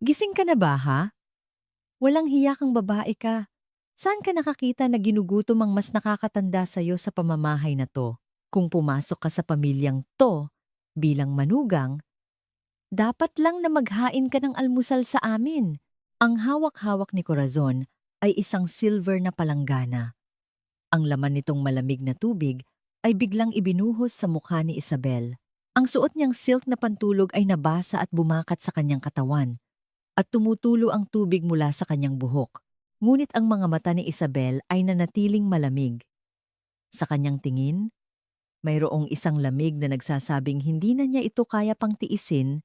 Gising ka na ba, ha? Walang hiya kang babae ka. Saan ka nakakita na ginugutom ang mas nakakatanda sa'yo sa pamamahay na to? Kung pumasok ka sa pamilyang to bilang manugang, dapat lang na maghain ka ng almusal sa amin. Ang hawak-hawak ni Corazon ay isang silver na palanggana. Ang laman nitong malamig na tubig ay biglang ibinuhos sa mukha ni Isabel. Ang suot niyang silk na pantulog ay nabasa at bumakat sa kanyang katawan, at tumutulo ang tubig mula sa kanyang buhok. Ngunit ang mga mata ni Isabel ay nanatiling malamig. Sa kanyang tingin, mayroong isang lamig na nagsasabing hindi na niya ito kaya pang tiisin,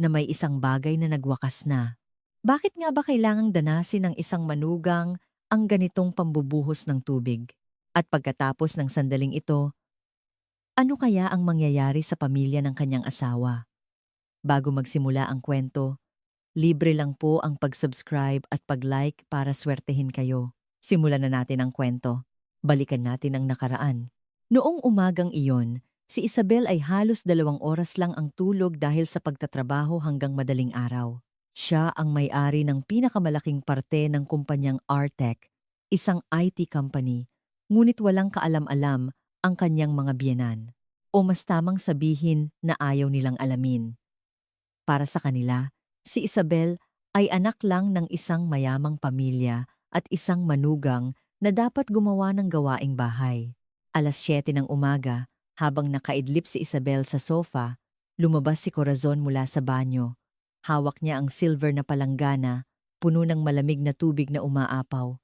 na may isang bagay na nagwakas na. Bakit nga ba kailangang danasin ng isang manugang ang ganitong pambubuhos ng tubig? At pagkatapos ng sandaling ito, ano kaya ang mangyayari sa pamilya ng kanyang asawa? Bago magsimula ang kwento, libre lang po ang pag-subscribe at pag-like para swertehin kayo. Simulan na natin ang kwento. Balikan natin ang nakaraan. Noong umagang iyon, si Isabel ay halos 2 oras lang ang tulog dahil sa pagtatrabaho hanggang madaling araw. Siya ang may-ari ng pinakamalaking parte ng kumpanyang Artec, isang IT company, ngunit walang kaalam-alam ang kanyang mga biyenan. O mas tamang sabihin na ayaw nilang alamin. Para sa kanila, si Isabel ay anak lang ng isang mayamang pamilya at isang manugang na dapat gumawa ng gawaing bahay. 7:00 ng umaga, habang nakaidlip si Isabel sa sofa, lumabas si Corazon mula sa banyo. Hawak niya ang silver na palanggana, puno ng malamig na tubig na umaapaw.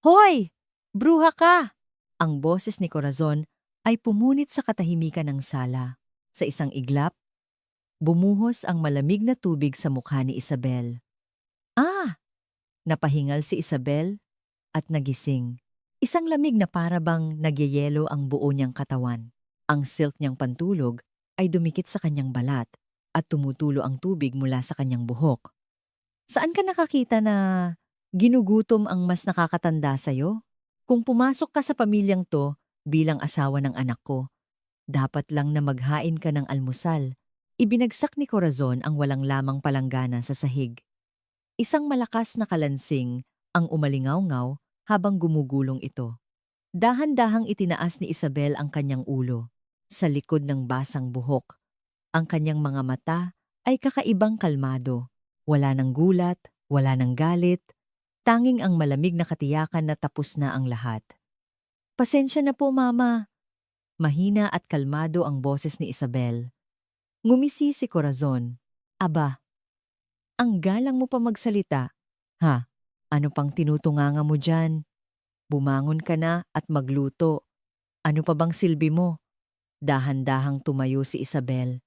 "Hoy! Bruha ka!" Ang boses ni Corazon ay pumunit sa katahimikan ng sala. Sa isang iglap, bumuhos ang malamig na tubig sa mukha ni Isabel. "Ah!" Napahingal si Isabel at nagising. Isang lamig na parabang nagyayelo ang buo niyang katawan. Ang silk niyang pantulog ay dumikit sa kanyang balat at tumutulo ang tubig mula sa kanyang buhok. Saan ka nakakita na ginugutom ang mas nakakatanda sa'yo? Kung pumasok ka sa pamilyang to bilang asawa ng anak ko, dapat lang na maghain ka ng almusal. Ibinagsak ni Corazon ang walang lamang palanggana sa sahig. Isang malakas na kalansing ang umalingaw-ngaw habang gumugulong ito. Dahan-dahang itinaas ni Isabel ang kanyang ulo. Sa likod ng basang buhok, ang kanyang mga mata ay kakaibang kalmado. Wala ng gulat, wala ng galit, tanging ang malamig na katiyakan na tapos na ang lahat. "Pasensya na po, Mama." Mahina at kalmado ang boses ni Isabel. Ngumisi si Corazon. "Aba, ang galang mo pa magsalita. Ha? Ano pang tinutunganga mo dyan? Bumangon ka na at magluto. Ano pa bang silbi mo?" Dahan-dahang tumayo si Isabel.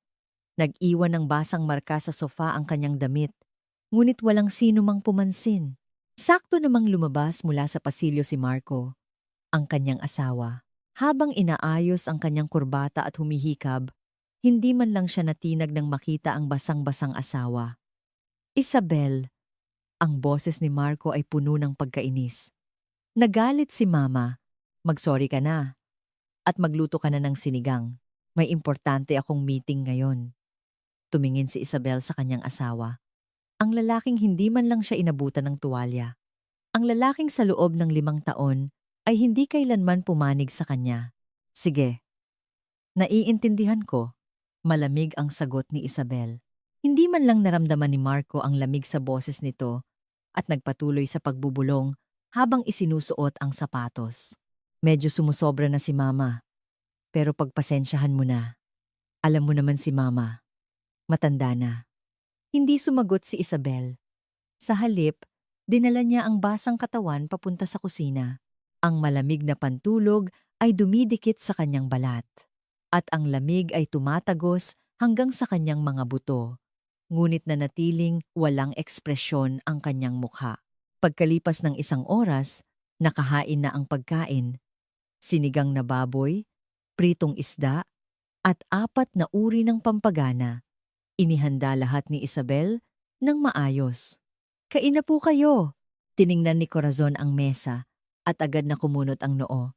Nag-iwan ng basang marka sa sofa ang kanyang damit, ngunit walang sino mang pumansin. Sakto namang lumabas mula sa pasilyo si Marco, ang kanyang asawa. Habang inaayos ang kanyang kurbata at humihikab, hindi man lang siya natinag nang makita ang basang-basang asawa. "Isabel," ang boses ni Marco ay puno ng pagkainis. "Nagalit si Mama. Mag-sorry ka na. At magluto ka na ng sinigang. May importante akong meeting ngayon." Tumingin si Isabel sa kanyang asawa. Ang lalaking hindi man lang siya inabutan ng tuwalya. Ang lalaking sa loob ng 5 taon ay hindi kailanman pumanig sa kanya. "Sige, naiintindihan ko." Malamig ang sagot ni Isabel. Hindi man lang naramdaman ni Marco ang lamig sa boses nito at nagpatuloy sa pagbubulong habang isinusuot ang sapatos. "Medyo sumusobra na si Mama, pero pagpasensyahan mo na. Alam mo naman si Mama, matanda na." Hindi sumagot si Isabel. Sa halip, dinala niya ang basang katawan papunta sa kusina. Ang malamig na pantulog ay dumidikit sa kanyang balat, at ang lamig ay tumatagos hanggang sa kanyang mga buto. Ngunit nanatiling walang ekspresyon ang kanyang mukha. Pagkalipas ng 1 oras, nakahain na ang pagkain. Sinigang na baboy, pritong isda, at 4 na uri ng pampagana. Inihanda lahat ni Isabel ng maayos. "Kain na po kayo." Tiningnan ni Corazon ang mesa at agad na kumunot ang noo.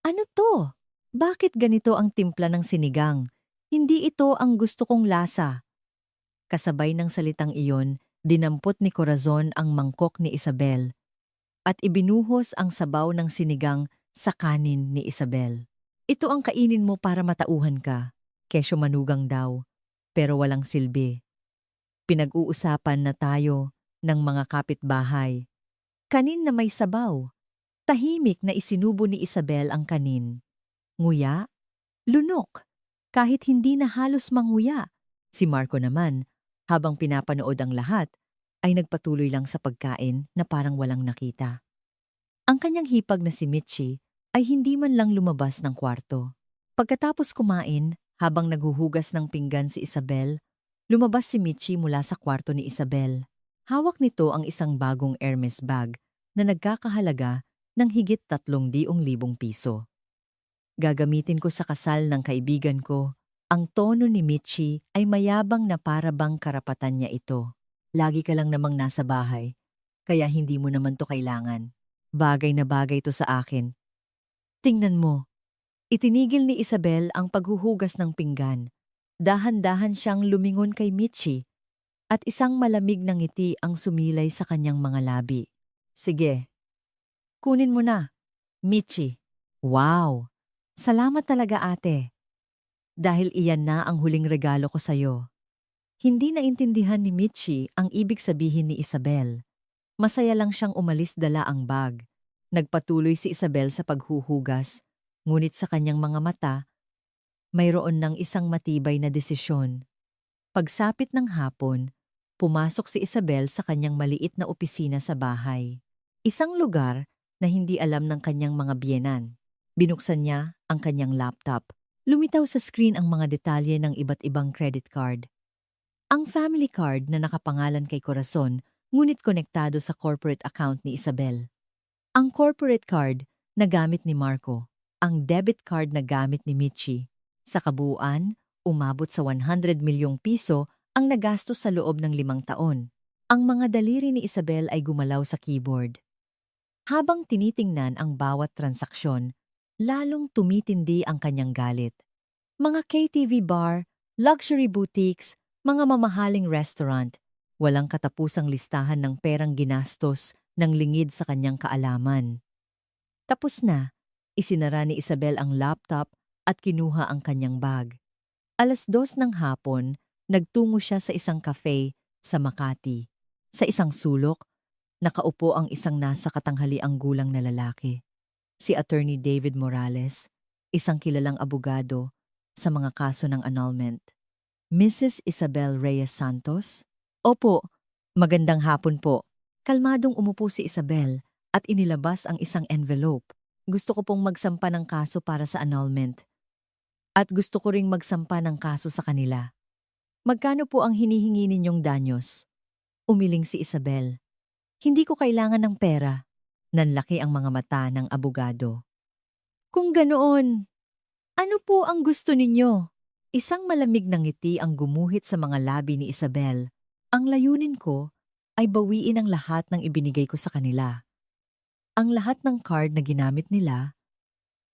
"Ano to? Bakit ganito ang timpla ng sinigang? Hindi ito ang gusto kong lasa." Kasabay ng salitang iyon, Dinampot ni Corazon ang mangkok ni Isabel at ibinuhos ang sabaw ng sinigang sa kanin ni Isabel. Ito ang kainin mo para matauhan ka. Kesyo manugang daw, pero walang silbi. Pinag-uusapan na tayo ng mga kapitbahay. Kanin na may sabaw. Tahimik na isinubo ni Isabel ang kanin. Nguya, lunok, kahit hindi na halos manguya. Si Marco naman, habang pinapanood ang lahat, ay nagpatuloy lang sa pagkain na parang walang nakita. Ang kanyang hipag na si Michi ay hindi man lang lumabas ng kwarto. Pagkatapos kumain, habang naghuhugas ng pinggan si Isabel, lumabas si Michi mula sa kwarto ni Isabel. Hawak nito ang isang bagong Hermes bag na nagkakahalaga ng higit 300,000 piso. Gagamitin ko sa kasal ng kaibigan ko. Ang tono ni Michi ay mayabang na para bang karapatan niya ito. Lagi ka lang namang nasa bahay, kaya hindi mo naman to kailangan. Bagay na bagay to sa akin. Tingnan mo. Itinigil ni Isabel ang paghuhugas ng pinggan. Dahan-dahan siyang lumingon kay Michi at isang malamig na ngiti ang sumilay sa kanyang mga labi. Sige, kunin mo na, Michi. Wow! Salamat talaga ate. Dahil iyan na ang huling regalo ko sa'yo. Hindi naintindihan ni Michi ang ibig sabihin ni Isabel. Masaya lang siyang umalis dala ang bag. Nagpatuloy si Isabel sa paghuhugas, ngunit sa kanyang mga mata, mayroon ng isang matibay na desisyon. Pagsapit ng hapon, pumasok si Isabel sa kanyang maliit na opisina sa bahay. Isang lugar na hindi alam ng kanyang mga biyenan. Binuksan niya ang kanyang laptop. Lumitaw sa screen ang mga detalye ng iba't ibang credit card. Ang family card na nakapangalan kay Corazon, ngunit konektado sa corporate account ni Isabel. Ang corporate card na gamit ni Marco. Ang debit card na gamit ni Michi. Sa kabuuan, umabot sa 100 milyong piso ang nagastos sa loob ng 5 taon. Ang mga daliri ni Isabel ay gumalaw sa keyboard. Habang tinitingnan ang bawat transaksyon, lalong tumitindi ang kanyang galit. Mga KTV bar, luxury boutiques, mga mamahaling restaurant, walang katapusang listahan ng perang ginastos ng lingid sa kanyang kaalaman. Tapos na, isinara ni Isabel ang laptop at kinuha ang kanyang bag. 2:00 ng hapon, nagtungo siya sa isang cafe sa Makati. Sa isang sulok, nakaupo ang isang nasa katanghaliang gulang na lalaki. Si Attorney David Morales, isang kilalang abogado sa mga kaso ng annulment. Mrs. Isabel Reyes Santos? Opo, magandang hapon po. Kalmadong umupo si Isabel at inilabas ang isang envelope. Gusto ko pong magsampa ng kaso para sa annulment. At gusto ko ring magsampa ng kaso sa kanila. Magkano po ang hinihingi ninyong danyos? Umiling si Isabel. Hindi ko kailangan ng pera. Nanlaki ang mga mata ng abogado. Kung ganoon, ano po ang gusto ninyo? Isang malamig na ngiti ang gumuhit sa mga labi ni Isabel. Ang layunin ko ay bawiin ang lahat ng ibinigay ko sa kanila. Ang lahat ng card na ginamit nila,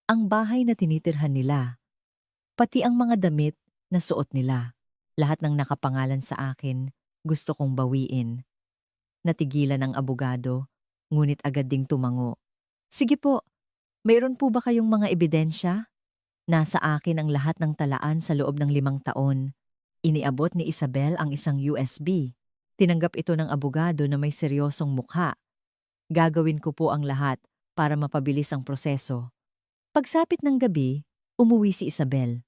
ang bahay na tinitirhan nila, pati ang mga damit na suot nila. Lahat ng nakapangalan sa akin, gusto kong bawiin. Natigilan ang abogado, ngunit agad ding tumango. Sige po, mayroon po ba kayong mga ebidensya? Nasa akin ang lahat ng talaan sa loob ng 5 taon. Iniabot ni Isabel ang isang USB. Tinanggap ito ng abogado na may seryosong mukha. Gagawin ko po ang lahat para mapabilis ang proseso. Pagsapit ng gabi, umuwi si Isabel.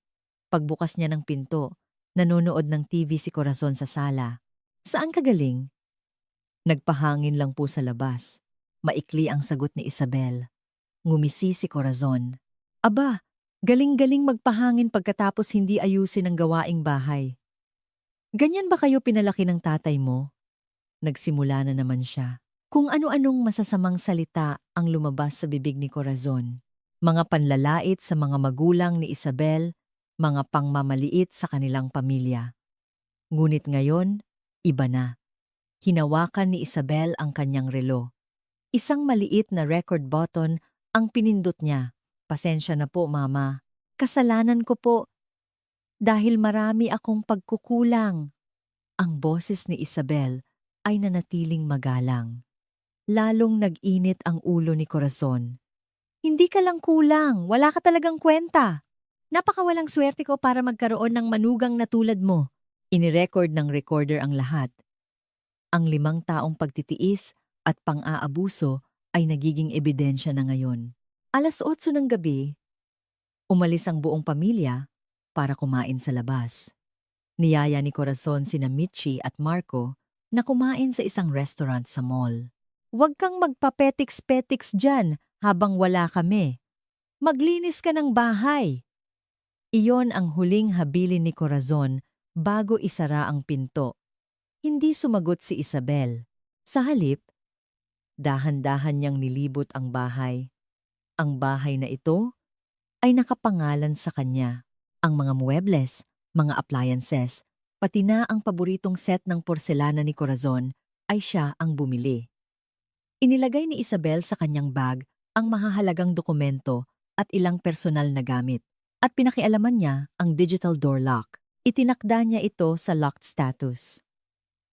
Pagbukas niya ng pinto, nanonood ng TV si Corazon sa sala. Saan ka galing? Nagpahangin lang po sa labas. Maikli ang sagot ni Isabel. Ngumisi si Corazon. Aba, galing-galing magpahangin pagkatapos hindi ayusin ang gawaing bahay. Ganyan ba kayo pinalaki ng tatay mo? Nagsimula na naman siya. Kung ano-anong masasamang salita ang lumabas sa bibig ni Corazon. Mga panlalait sa mga magulang ni Isabel, mga pangmamaliit sa kanilang pamilya. Ngunit ngayon, iba na. Hinawakan ni Isabel ang kanyang relo. Isang maliit na record button ang pinindot niya. Pasensya na po, Mama. Kasalanan ko po. Dahil marami akong pagkukulang. Ang boses ni Isabel ay nanatiling magalang. Lalong nag-init ang ulo ni Corazon. Hindi ka lang kulang, wala ka talagang kwenta. Napakawalang swerte ko para magkaroon ng manugang na tulad mo. Inirecord ng recorder ang lahat. Ang 5 taong pagtitiis at pang-aabuso ay nagiging ebidensya na ngayon. 8:00 ng gabi, umalis ang buong pamilya para kumain sa labas. Niyaya ni Corazon sina Michi at Marco na kumain sa isang restaurant sa mall. Huwag kang magpapetiks-petiks dyan habang wala kami. Maglinis ka ng bahay. Iyon ang huling habilin ni Corazon bago isara ang pinto. Hindi sumagot si Isabel. Sa halip, dahan-dahan niyang nilibot ang bahay. Ang bahay na ito ay nakapangalan sa kanya. Ang mga muebles, mga appliances, pati na ang paboritong set ng porselana ni Corazon ay siya ang bumili. Inilagay ni Isabel sa kanyang bag ang mahahalagang dokumento at ilang personal na gamit. At pinakialaman niya ang digital door lock. Itinakda niya ito sa locked status.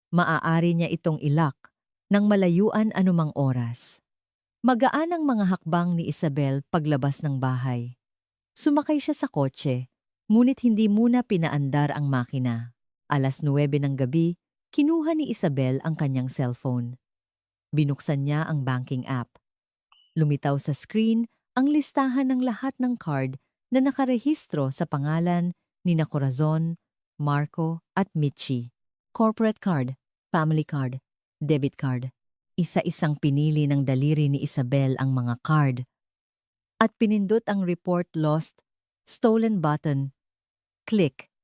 Maaari niya itong ilock nang malayuan anumang oras. Magaan ang mga hakbang ni Isabel paglabas ng bahay. Sumakay siya sa kotse, ngunit hindi muna pinaandar ang makina. 9:00 ng gabi, kinuha ni Isabel ang kanyang cellphone. Binuksan niya ang banking app. Lumitaw sa screen ang listahan ng lahat ng card na nakarehistro sa pangalan ni Corazon, Marco at Michi. Corporate card, family card, debit card. Isa-isang pinili ng daliri ni Isabel ang mga card. At pinindot ang report lost, stolen button. Click.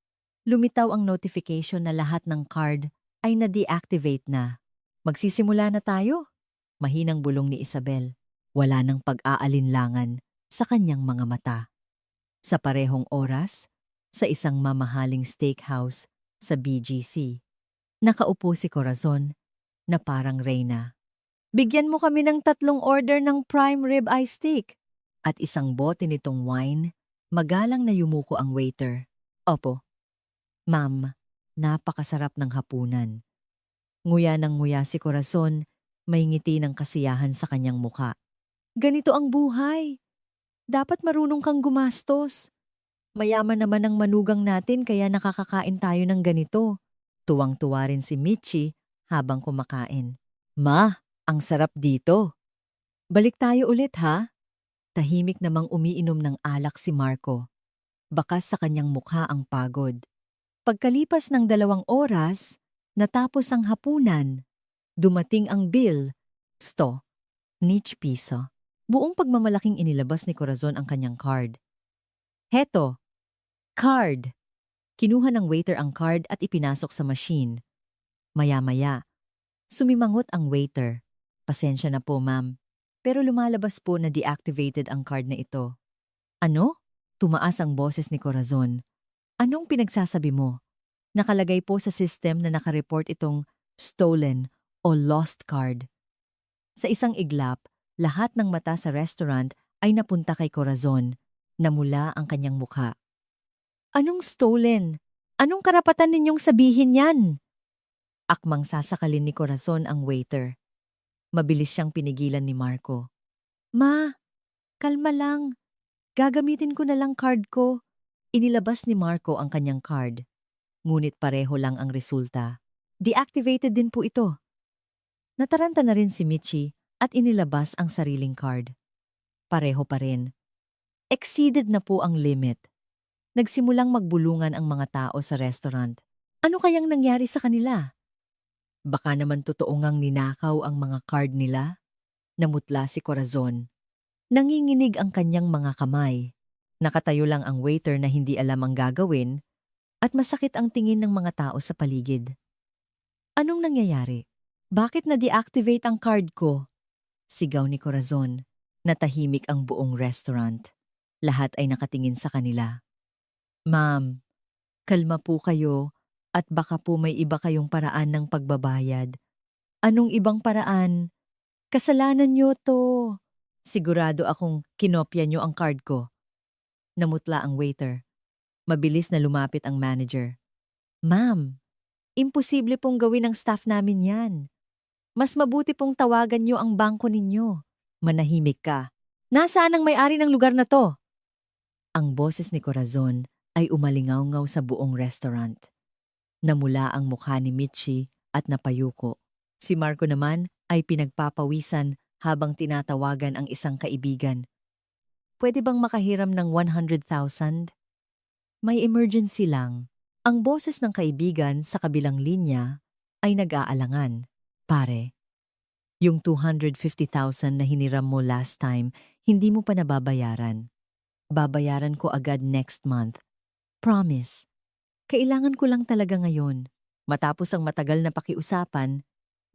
Lumitaw ang notification na lahat ng card ay na-deactivate na. Magsisimula na tayo? Mahinang bulong ni Isabel. Wala nang pag-aalinlangan sa kanyang mga mata. Sa parehong oras, sa isang mamahaling steakhouse sa BGC, nakaupo si Corazon na parang reyna. Bigyan mo kami ng 3 order ng prime rib eye steak at isang bote nitong wine. Magalang na yumuko ang waiter. Opo. Ma'am, napakasarap ng hapunan. Nguya ng nguya si Corazon, may ngiti ng kasiyahan sa kanyang muka. Ganito ang buhay. Dapat marunong kang gumastos. Mayaman naman ang manugang natin kaya nakakakain tayo ng ganito. Tuwang-tuwa rin si Michi habang kumakain. Ma, ang sarap dito. Balik tayo ulit ha? Tahimik namang umiinom ng alak si Marco. Bakas sa kanyang mukha ang pagod. Pagkalipas ng 2 oras, natapos ang hapunan. Dumating ang bill. 100 piso. Buong pagmamalaking inilabas ni Corazon ang kanyang card. Heto, card. Kinuha ng waiter ang card at ipinasok sa machine. Maya-maya, sumimangot ang waiter. Pasensya na po, ma'am. Pero lumalabas po na deactivated ang card na ito. Ano? Tumaas ang boses ni Corazon. Anong pinagsasabi mo? Nakalagay po sa system na nakareport itong stolen o lost card. Sa isang iglap, lahat ng mata sa restaurant ay napunta kay Corazon. Namula ang kanyang mukha. Anong stolen? Anong karapatan ninyong sabihin yan? Akmang sasakalin ni Corazon ang waiter. Mabilis siyang pinigilan ni Marco. Ma, kalma lang. Gagamitin ko na lang card ko. Inilabas ni Marco ang kanyang card. Ngunit pareho lang ang resulta. Deactivated din po ito. Nataranta na rin si Michi at inilabas ang sariling card. Pareho pa rin. Exceeded na po ang limit. Nagsimulang magbulungan ang mga tao sa restaurant. Ano kayang nangyari sa kanila? Baka naman totoo ngang ninakaw ang mga card nila? Namutla si Corazon. Nanginginig ang kanyang mga kamay. Nakatayo lang ang waiter na hindi alam ang gagawin at masakit ang tingin ng mga tao sa paligid. Anong nangyayari? Bakit na-deactivate ang card ko? Sigaw ni Corazon. Natahimik ang buong restaurant. Lahat ay nakatingin sa kanila. Ma'am, kalma po kayo at baka po may iba kayong paraan ng pagbabayad. Anong ibang paraan? Kasalanan niyo to. Sigurado akong kinopya niyo ang card ko. Namutla ang waiter. Mabilis na lumapit ang manager. Ma'am, imposible pong gawin ng staff namin yan. Mas mabuti pong tawagan niyo ang bangko ninyo. Manahimik ka. Nasaan ang may-ari ng lugar na to? Ang boses ni Corazon ay umalingaw-ngaw sa buong restaurant. Namula ang mukha ni Michi at napayuko. Si Marco naman ay pinagpapawisan habang tinatawagan ang isang kaibigan. Pwede bang makahiram ng 100,000? May emergency lang. Ang boses ng kaibigan sa kabilang linya ay nag-aalangan. Pare, yung 250,000 na hiniram mo last time, hindi mo pa nababayaran. Babayaran ko agad next month. Promise. Kailangan ko lang talaga ngayon. Matapos ang matagal na pakiusapan,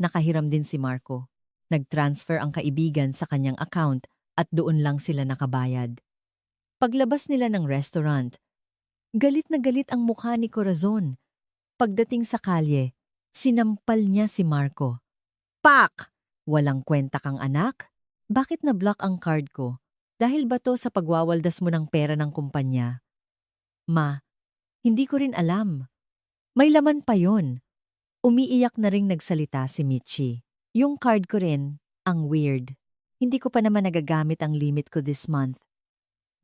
nakahiram din si Marco. Nag-transfer ang kaibigan sa kanyang account at doon lang sila nakabayad. Paglabas nila ng restaurant, galit na galit ang mukha ni Corazon. Pagdating sa kalye, sinampal niya si Marco. Pak! Walang kwenta kang anak? Bakit na-block ang card ko? Dahil ba to sa pagwawaldas mo ng pera ng kumpanya? Ma, hindi ko rin alam. May laman pa yon. Umiiyak na ring nagsalita si Michi. Yung card ko rin, ang weird. Hindi ko pa naman nagagamit ang limit ko this month.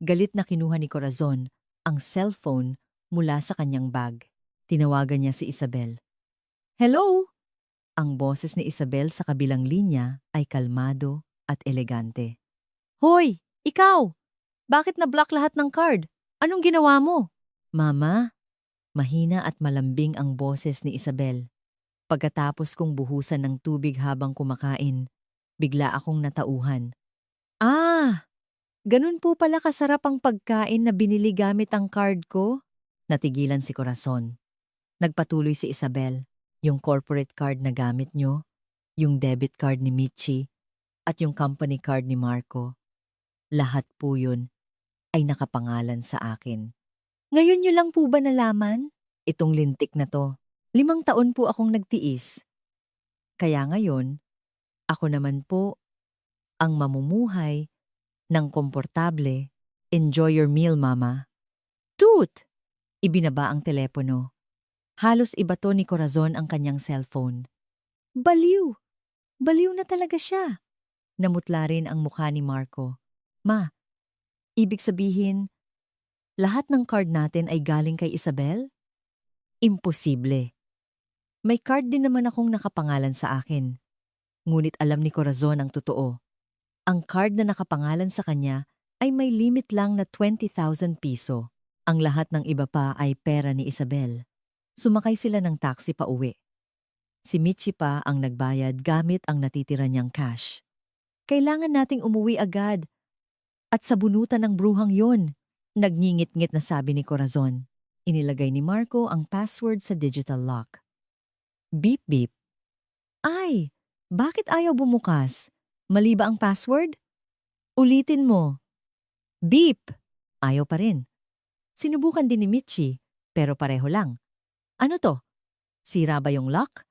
Galit na kinuha ni Corazon ang cellphone mula sa kanyang bag. Tinawagan niya si Isabel. Hello? Ang boses ni Isabel sa kabilang linya ay kalmado at elegante. Hoy! Ikaw! Bakit na-block lahat ng card? Anong ginawa mo? Mama, mahina at malambing ang boses ni Isabel. Pagkatapos kong buhusan ng tubig habang kumakain, bigla akong natauhan. Ah! Ganun po pala kasarap ang pagkain na binili gamit ang card ko? Natigilan si Corazon. Nagpatuloy si Isabel. Yung corporate card na gamit nyo, yung debit card ni Michi, at yung company card ni Marco. Lahat po yun ay nakapangalan sa akin. Ngayon nyo lang po ba nalaman? Itong lintik na to. 5 taon po akong nagtiis. Kaya ngayon, ako naman po ang mamumuhay ng komportable. Enjoy your meal, Mama. Toot! Ibinaba ang telepono. Halos ibato ni Corazon ang kanyang cellphone. Baliw! Baliw na talaga siya. Namutla rin ang mukha ni Marco. Ma, ibig sabihin, lahat ng card natin ay galing kay Isabel? Imposible. May card din naman akong nakapangalan sa akin. Ngunit alam ni Corazon ang totoo. Ang card na nakapangalan sa kanya ay may limit lang na 20,000 piso. Ang lahat ng iba pa ay pera ni Isabel. Sumakay sila ng taxi pa uwi. Si Michi pa ang nagbayad gamit ang natitira niyang cash. Kailangan nating umuwi agad. At sa bunutan ng bruhang yon, nagngingit-ngit na sabi ni Corazon. Inilagay ni Marco ang password sa digital lock. Beep beep. Ay, bakit ayaw bumukas? Mali ba ang password? Ulitin mo. Beep. Ayaw pa rin. Sinubukan din ni Michi, pero pareho lang. Ano to? Sira ba yung lock?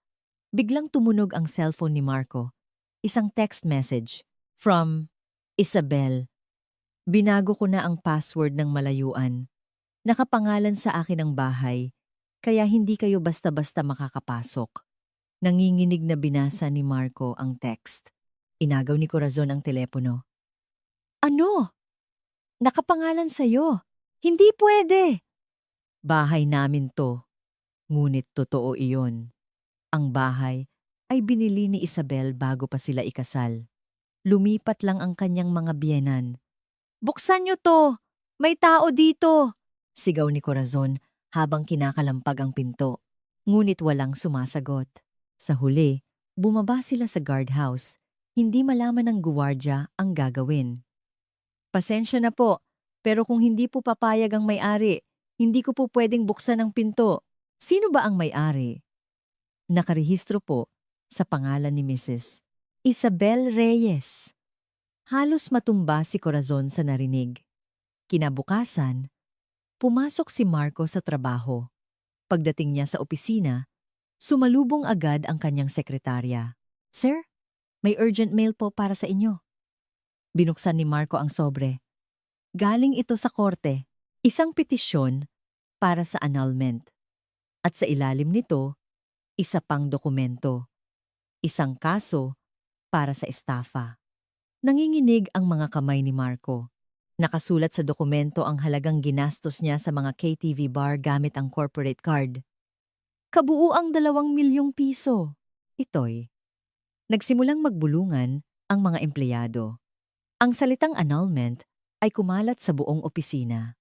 Biglang tumunog ang cellphone ni Marco. Isang text message from Isabel. Binago ko na ang password ng malayuan. Nakapangalan sa akin ang bahay, kaya hindi kayo basta-basta makakapasok. Nanginginig na binasa ni Marco ang text. Inagaw ni Corazon ang telepono. Ano? Nakapangalan sa'yo. Hindi pwede. Bahay namin to. Ngunit totoo iyon. Ang bahay ay binili ni Isabel bago pa sila ikasal. Lumipat lang ang kanyang mga biyenan. Buksan niyo to! May tao dito! Sigaw ni Corazon habang kinakalampag ang pinto. Ngunit walang sumasagot. Sa huli, bumaba sila sa guardhouse. Hindi malaman ng guwardya ang gagawin. Pasensya na po, pero kung hindi po papayag ang may-ari, hindi ko po pwedeng buksan ang pinto. Sino ba ang may-ari? Nakarehistro po sa pangalan ni Mrs. Isabel Reyes. Halos matumba si Corazon sa narinig. Kinabukasan, pumasok si Marco sa trabaho. Pagdating niya sa opisina, sumalubong agad ang kanyang sekretarya. Sir, may urgent mail po para sa inyo. Binuksan ni Marco ang sobre. Galing ito sa korte, isang petisyon para sa annulment. At sa ilalim nito, isa pang dokumento. isang kaso para sa estafa. Nanginginig ang mga kamay ni Marco. Nakasulat sa dokumento ang halagang ginastos niya sa mga KTV bar gamit ang corporate card. Kabuuang 2 milyong piso. Ito'y nagsimulang magbulungan ang mga empleyado. Ang salitang annulment ay kumalat sa buong opisina.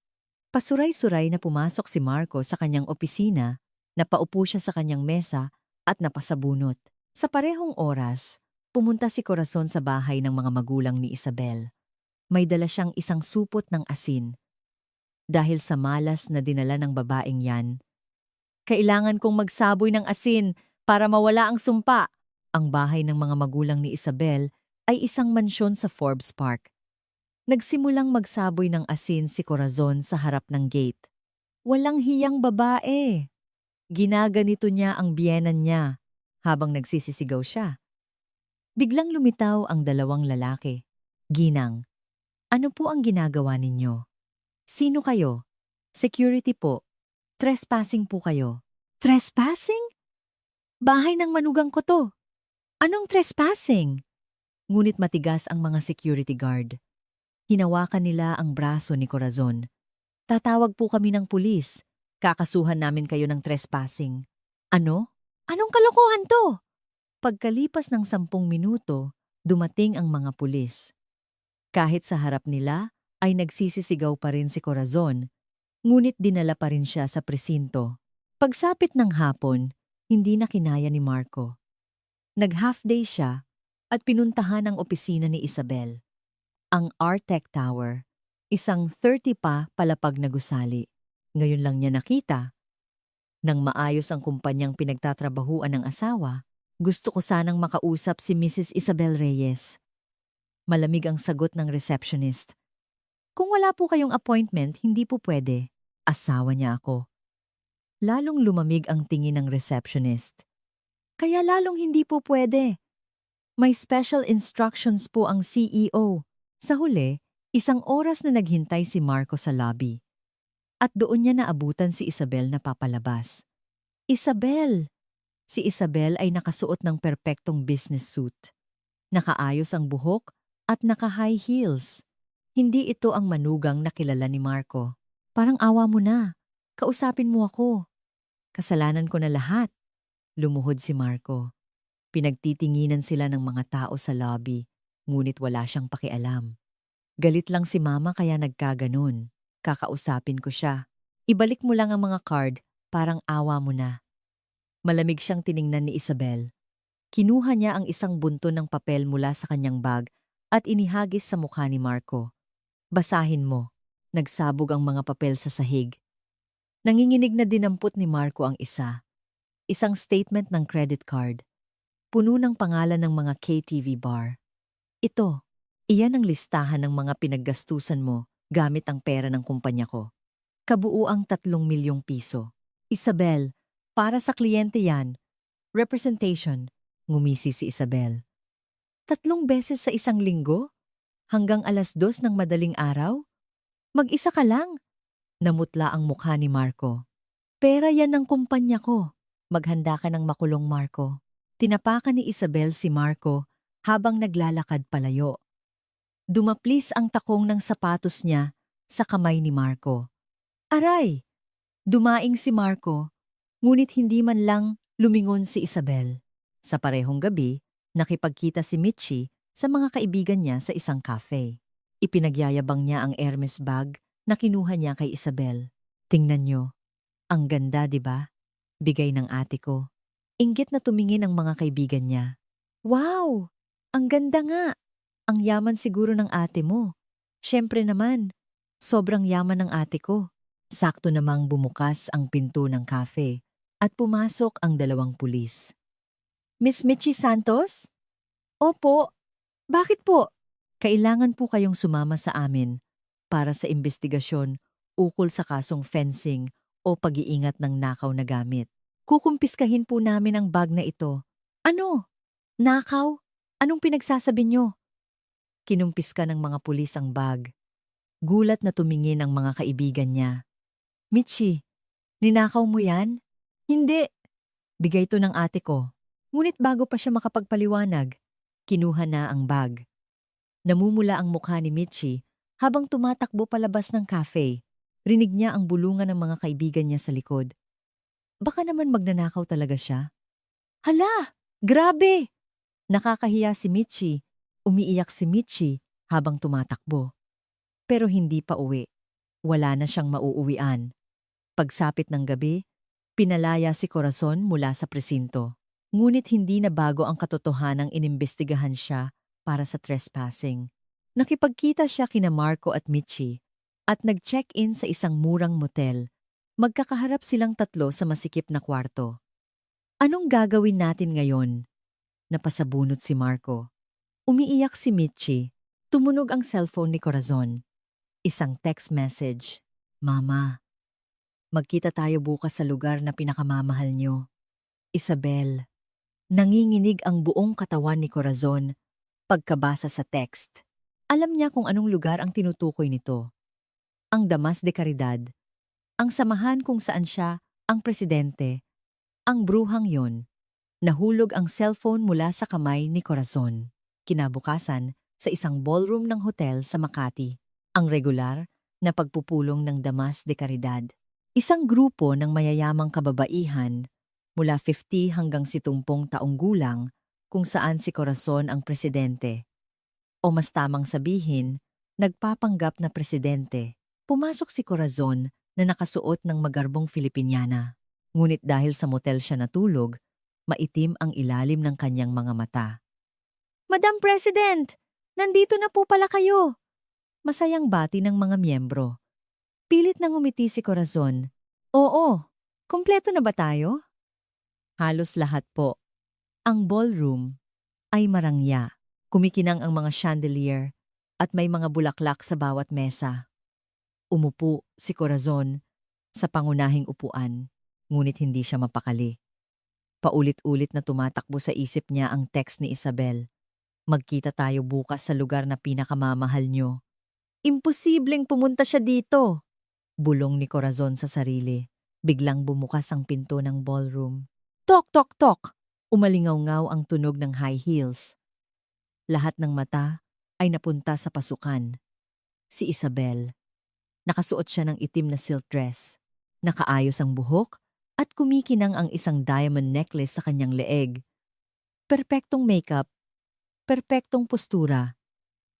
Pasuray-suray na pumasok si Marco sa kanyang opisina, napaupo siya sa kanyang mesa at napasabunot. Sa parehong oras, pumunta si Corazon sa bahay ng mga magulang ni Isabel. May dala siyang isang supot ng asin. Dahil sa malas na dinala ng babaeng yan, kailangan kong magsaboy ng asin para mawala ang sumpa. Ang bahay ng mga magulang ni Isabel ay isang mansyon sa Forbes Park. Nagsimulang magsaboy ng asin si Corazon sa harap ng gate. Walang hiyang babae. Ginaganito niya ang biyenan niya habang nagsisisigaw siya. Biglang lumitaw ang 2 lalaki. Ginang, ano po ang ginagawa ninyo? Sino kayo? Security po. Trespassing po kayo. Trespassing? Bahay ng manugang ko to. Anong trespassing? Ngunit matigas ang mga security guard. Hinawakan nila ang braso ni Corazon. Tatawag po kami ng pulis. Kakasuhan namin kayo ng trespassing. Ano? Anong kalokohan to? Pagkalipas ng 10 minuto, dumating ang mga pulis. Kahit sa harap nila, ay nagsisisigaw pa rin si Corazon, ngunit dinala pa rin siya sa presinto. Pagsapit ng hapon, hindi na kinaya ni Marco. Nag-half day siya at pinuntahan ang opisina ni Isabel. Ang Artec Tower, isang 30 pa palapag na gusali. Ngayon lang niya nakita. Nang maayos ang kumpanyang pinagtatrabahuan ng asawa, gusto ko sanang makausap si Mrs. Isabel Reyes. Malamig ang sagot ng receptionist. Kung wala po kayong appointment, hindi po pwede. Asawa niya ako. Lalong lumamig ang tingin ng receptionist. Kaya lalong hindi po pwede. May special instructions po ang CEO. Sa huli, 1 oras na naghintay si Marco sa lobby. At doon niya naabutan si Isabel na papalabas. Isabel! Si Isabel ay nakasuot ng perpektong business suit. Nakaayos ang buhok at naka-high heels. Hindi ito ang manugang na kilala ni Marco. Parang awa mo na. Kausapin mo ako. Kasalanan ko na lahat. Lumuhod si Marco. Pinagtitinginan sila ng mga tao sa lobby, ngunit wala siyang pakialam. Galit lang si Mama kaya nagkaganon. Kakausapin ko siya. Ibalik mo lang ang mga card, parang awa mo na. Malamig siyang tiningnan ni Isabel. Kinuha niya ang isang bunto ng papel mula sa kanyang bag at inihagis sa mukha ni Marco. Basahin mo. Nagsabog ang mga papel sa sahig. Nanginginig na dinampot ni Marco ang isa. Isang statement ng credit card. Puno ng pangalan ng mga KTV bar. Ito, iyan ang listahan ng mga pinaggastusan mo gamit ang pera ng kumpanya ko. Kabuuang 3 milyong piso. Isabel, para sa kliyente yan. Representation, ngumisi si Isabel. 3 beses sa isang linggo? Hanggang 2:00 ng madaling araw? Mag-isa ka lang? Namutla ang mukha ni Marco. Pera yan ng kumpanya ko. Maghanda ka ng makulong, Marco. Tinapakan ni Isabel si Marco habang naglalakad palayo. Dumaplis ang takong ng sapatos niya sa kamay ni Marco. Aray! Dumaing si Marco, ngunit hindi man lang lumingon si Isabel. Sa parehong gabi, nakipagkita si Mitchie sa mga kaibigan niya sa isang cafe. Ipinagyayabang niya ang Hermes bag na kinuha niya kay Isabel. Tingnan niyo, ang ganda, di ba? Bigay ng ate ko. Inggit na tumingin ang mga kaibigan niya. Wow! Ang ganda nga! Ang yaman siguro ng ate mo. Siyempre naman, sobrang yaman ng ate ko. Sakto namang bumukas ang pinto ng cafe at pumasok ang 2 pulis. Miss Mitchie Santos? Opo. Bakit po? Kailangan po kayong sumama sa amin para sa investigasyon ukol sa kasong fencing o pag-iingat ng nakaw na gamit. Kukumpiskahin po namin ang bag na ito. Ano? Nakaw? Anong pinagsasabi nyo? Kinumpiska ng mga pulis ang bag. Gulat na tumingin ang mga kaibigan niya. Mitchie, ninakaw mo yan? Hindi. Bigay to ng ate ko. Ngunit bago pa siya makapagpaliwanag, kinuha na ang bag. Namumula ang mukha ni Michi habang tumatakbo palabas ng cafe. Rinig niya ang bulungan ng mga kaibigan niya sa likod. Baka naman magnanakaw talaga siya. Hala! Grabe! Nakakahiya si Michi. Umiiyak si Michi habang tumatakbo. Pero hindi pa uwi. Wala na siyang mauuwian. Pagsapit ng gabi, pinalaya si Corazon mula sa presinto. Ngunit hindi na bago ang katotohanang inimbestigahan siya para sa trespassing. Nakipagkita siya kina Marco at Michi at nag-check-in sa isang murang motel. Magkakaharap silang tatlo sa masikip na kwarto. Anong gagawin natin ngayon? Napasabunot si Marco. Umiiyak si Michi. Tumunog ang cellphone ni Corazon. Isang text message. Mama, magkita tayo bukas sa lugar na pinakamamahal niyo. Isabel. Nanginginig ang buong katawan ni Corazon pagkabasa sa text. Alam niya kung anong lugar ang tinutukoy nito. Ang Damas de Caridad. Ang samahan kung saan siya ang presidente. Ang bruhang yon. Nahulog ang cellphone mula sa kamay ni Corazon. Kinabukasan, sa isang ballroom ng hotel sa Makati. Ang regular na pagpupulong ng Damas de Caridad. Isang grupo ng mayayamang kababaihan mula 50 hanggang 70 taong gulang kung saan si Corazon ang presidente. O mas tamang sabihin, nagpapanggap na presidente. Pumasok si Corazon na nakasuot ng magarbong Filipiniana. Ngunit dahil sa motel siya natulog, maitim ang ilalim ng kanyang mga mata. Madam President! Nandito na po pala kayo! Masayang bati ng mga miyembro. Pilit nang umiti si Corazon. Oo, kumpleto na ba tayo? Halos lahat po. Ang ballroom ay marangya. Kumikinang ang mga chandelier at may mga bulaklak sa bawat mesa. Umupo si Corazon sa pangunahing upuan, ngunit hindi siya mapakali. Paulit-ulit na tumatakbo sa isip niya ang text ni Isabel. Magkita tayo bukas sa lugar na pinakamamahal niyo. Imposibleng pumunta siya dito. Bulong ni Corazon sa sarili. Biglang bumukas ang pinto ng ballroom. Tok, tok, tok! Umalingaw-ngaw ang tunog ng high heels. Lahat ng mata ay napunta sa pasukan. Si Isabel. Nakasuot siya ng itim na silk dress. Nakaayos ang buhok at kumikinang ang isang diamond necklace sa kanyang leeg. Perpektong makeup. Perpektong postura.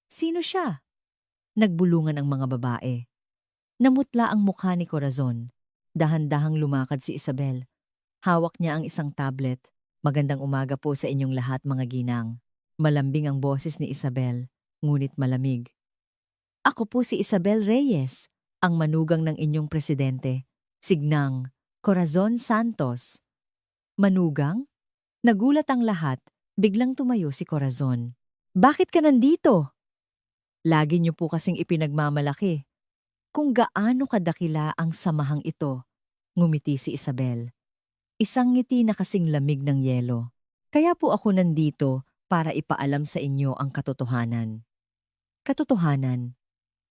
Sino siya? Nagbulungan ang mga babae. Namutla ang mukha ni Corazon. Dahan-dahang lumakad si Isabel. Hawak niya ang isang tablet. Magandang umaga po sa inyong lahat mga ginang. Malambing ang boses ni Isabel, ngunit malamig. Ako po si Isabel Reyes, ang manugang ng inyong presidente. Signang, Corazon Santos. Manugang? Nagulat ang lahat, biglang tumayo si Corazon. Bakit ka nandito? Lagi niyo po kasing ipinagmamalaki. Kung gaano kadakila ang samahang ito, ngumiti si Isabel. Isang ngiti na kasing lamig ng yelo. Kaya po ako nandito para ipaalam sa inyo ang katotohanan. Katotohanan?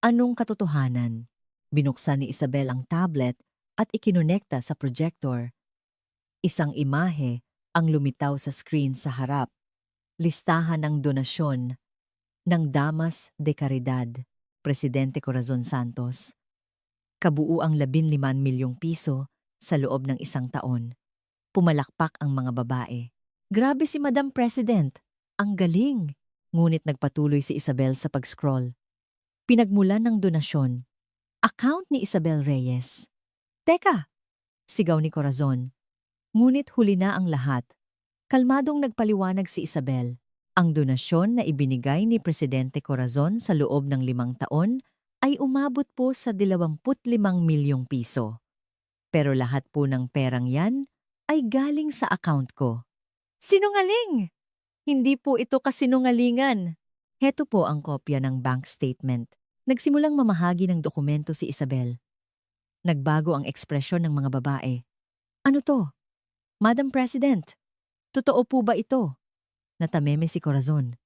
Anong katotohanan? Binuksan ni Isabel ang tablet at ikinonekta sa projector. Isang imahe ang lumitaw sa screen sa harap. Listahan ng donasyon ng Damas de Caridad, Presidente Corazon Santos. Kabuuang 15 milyong piso sa loob ng isang taon. Pumalakpak ang mga babae. Grabe si Madam President. Ang galing. Ngunit nagpatuloy si Isabel sa pag-scroll. Pinagmulan ng donasyon. Account ni Isabel Reyes. Teka! Sigaw ni Corazon. Ngunit huli na ang lahat. Kalmadong nagpaliwanag si Isabel. Ang donasyon na ibinigay ni Presidente Corazon sa loob ng 5 taon ay umabot po sa 25 milyong piso. Pero lahat po ng perang yan ay galing sa account ko. Sinungaling! Hindi po ito kasinungalingan. Heto po ang kopya ng bank statement. Nagsimulang mamahagi ng dokumento si Isabel. Nagbago ang ekspresyon ng mga babae. Ano to? Madam President, totoo po ba ito? Natameme si Corazon.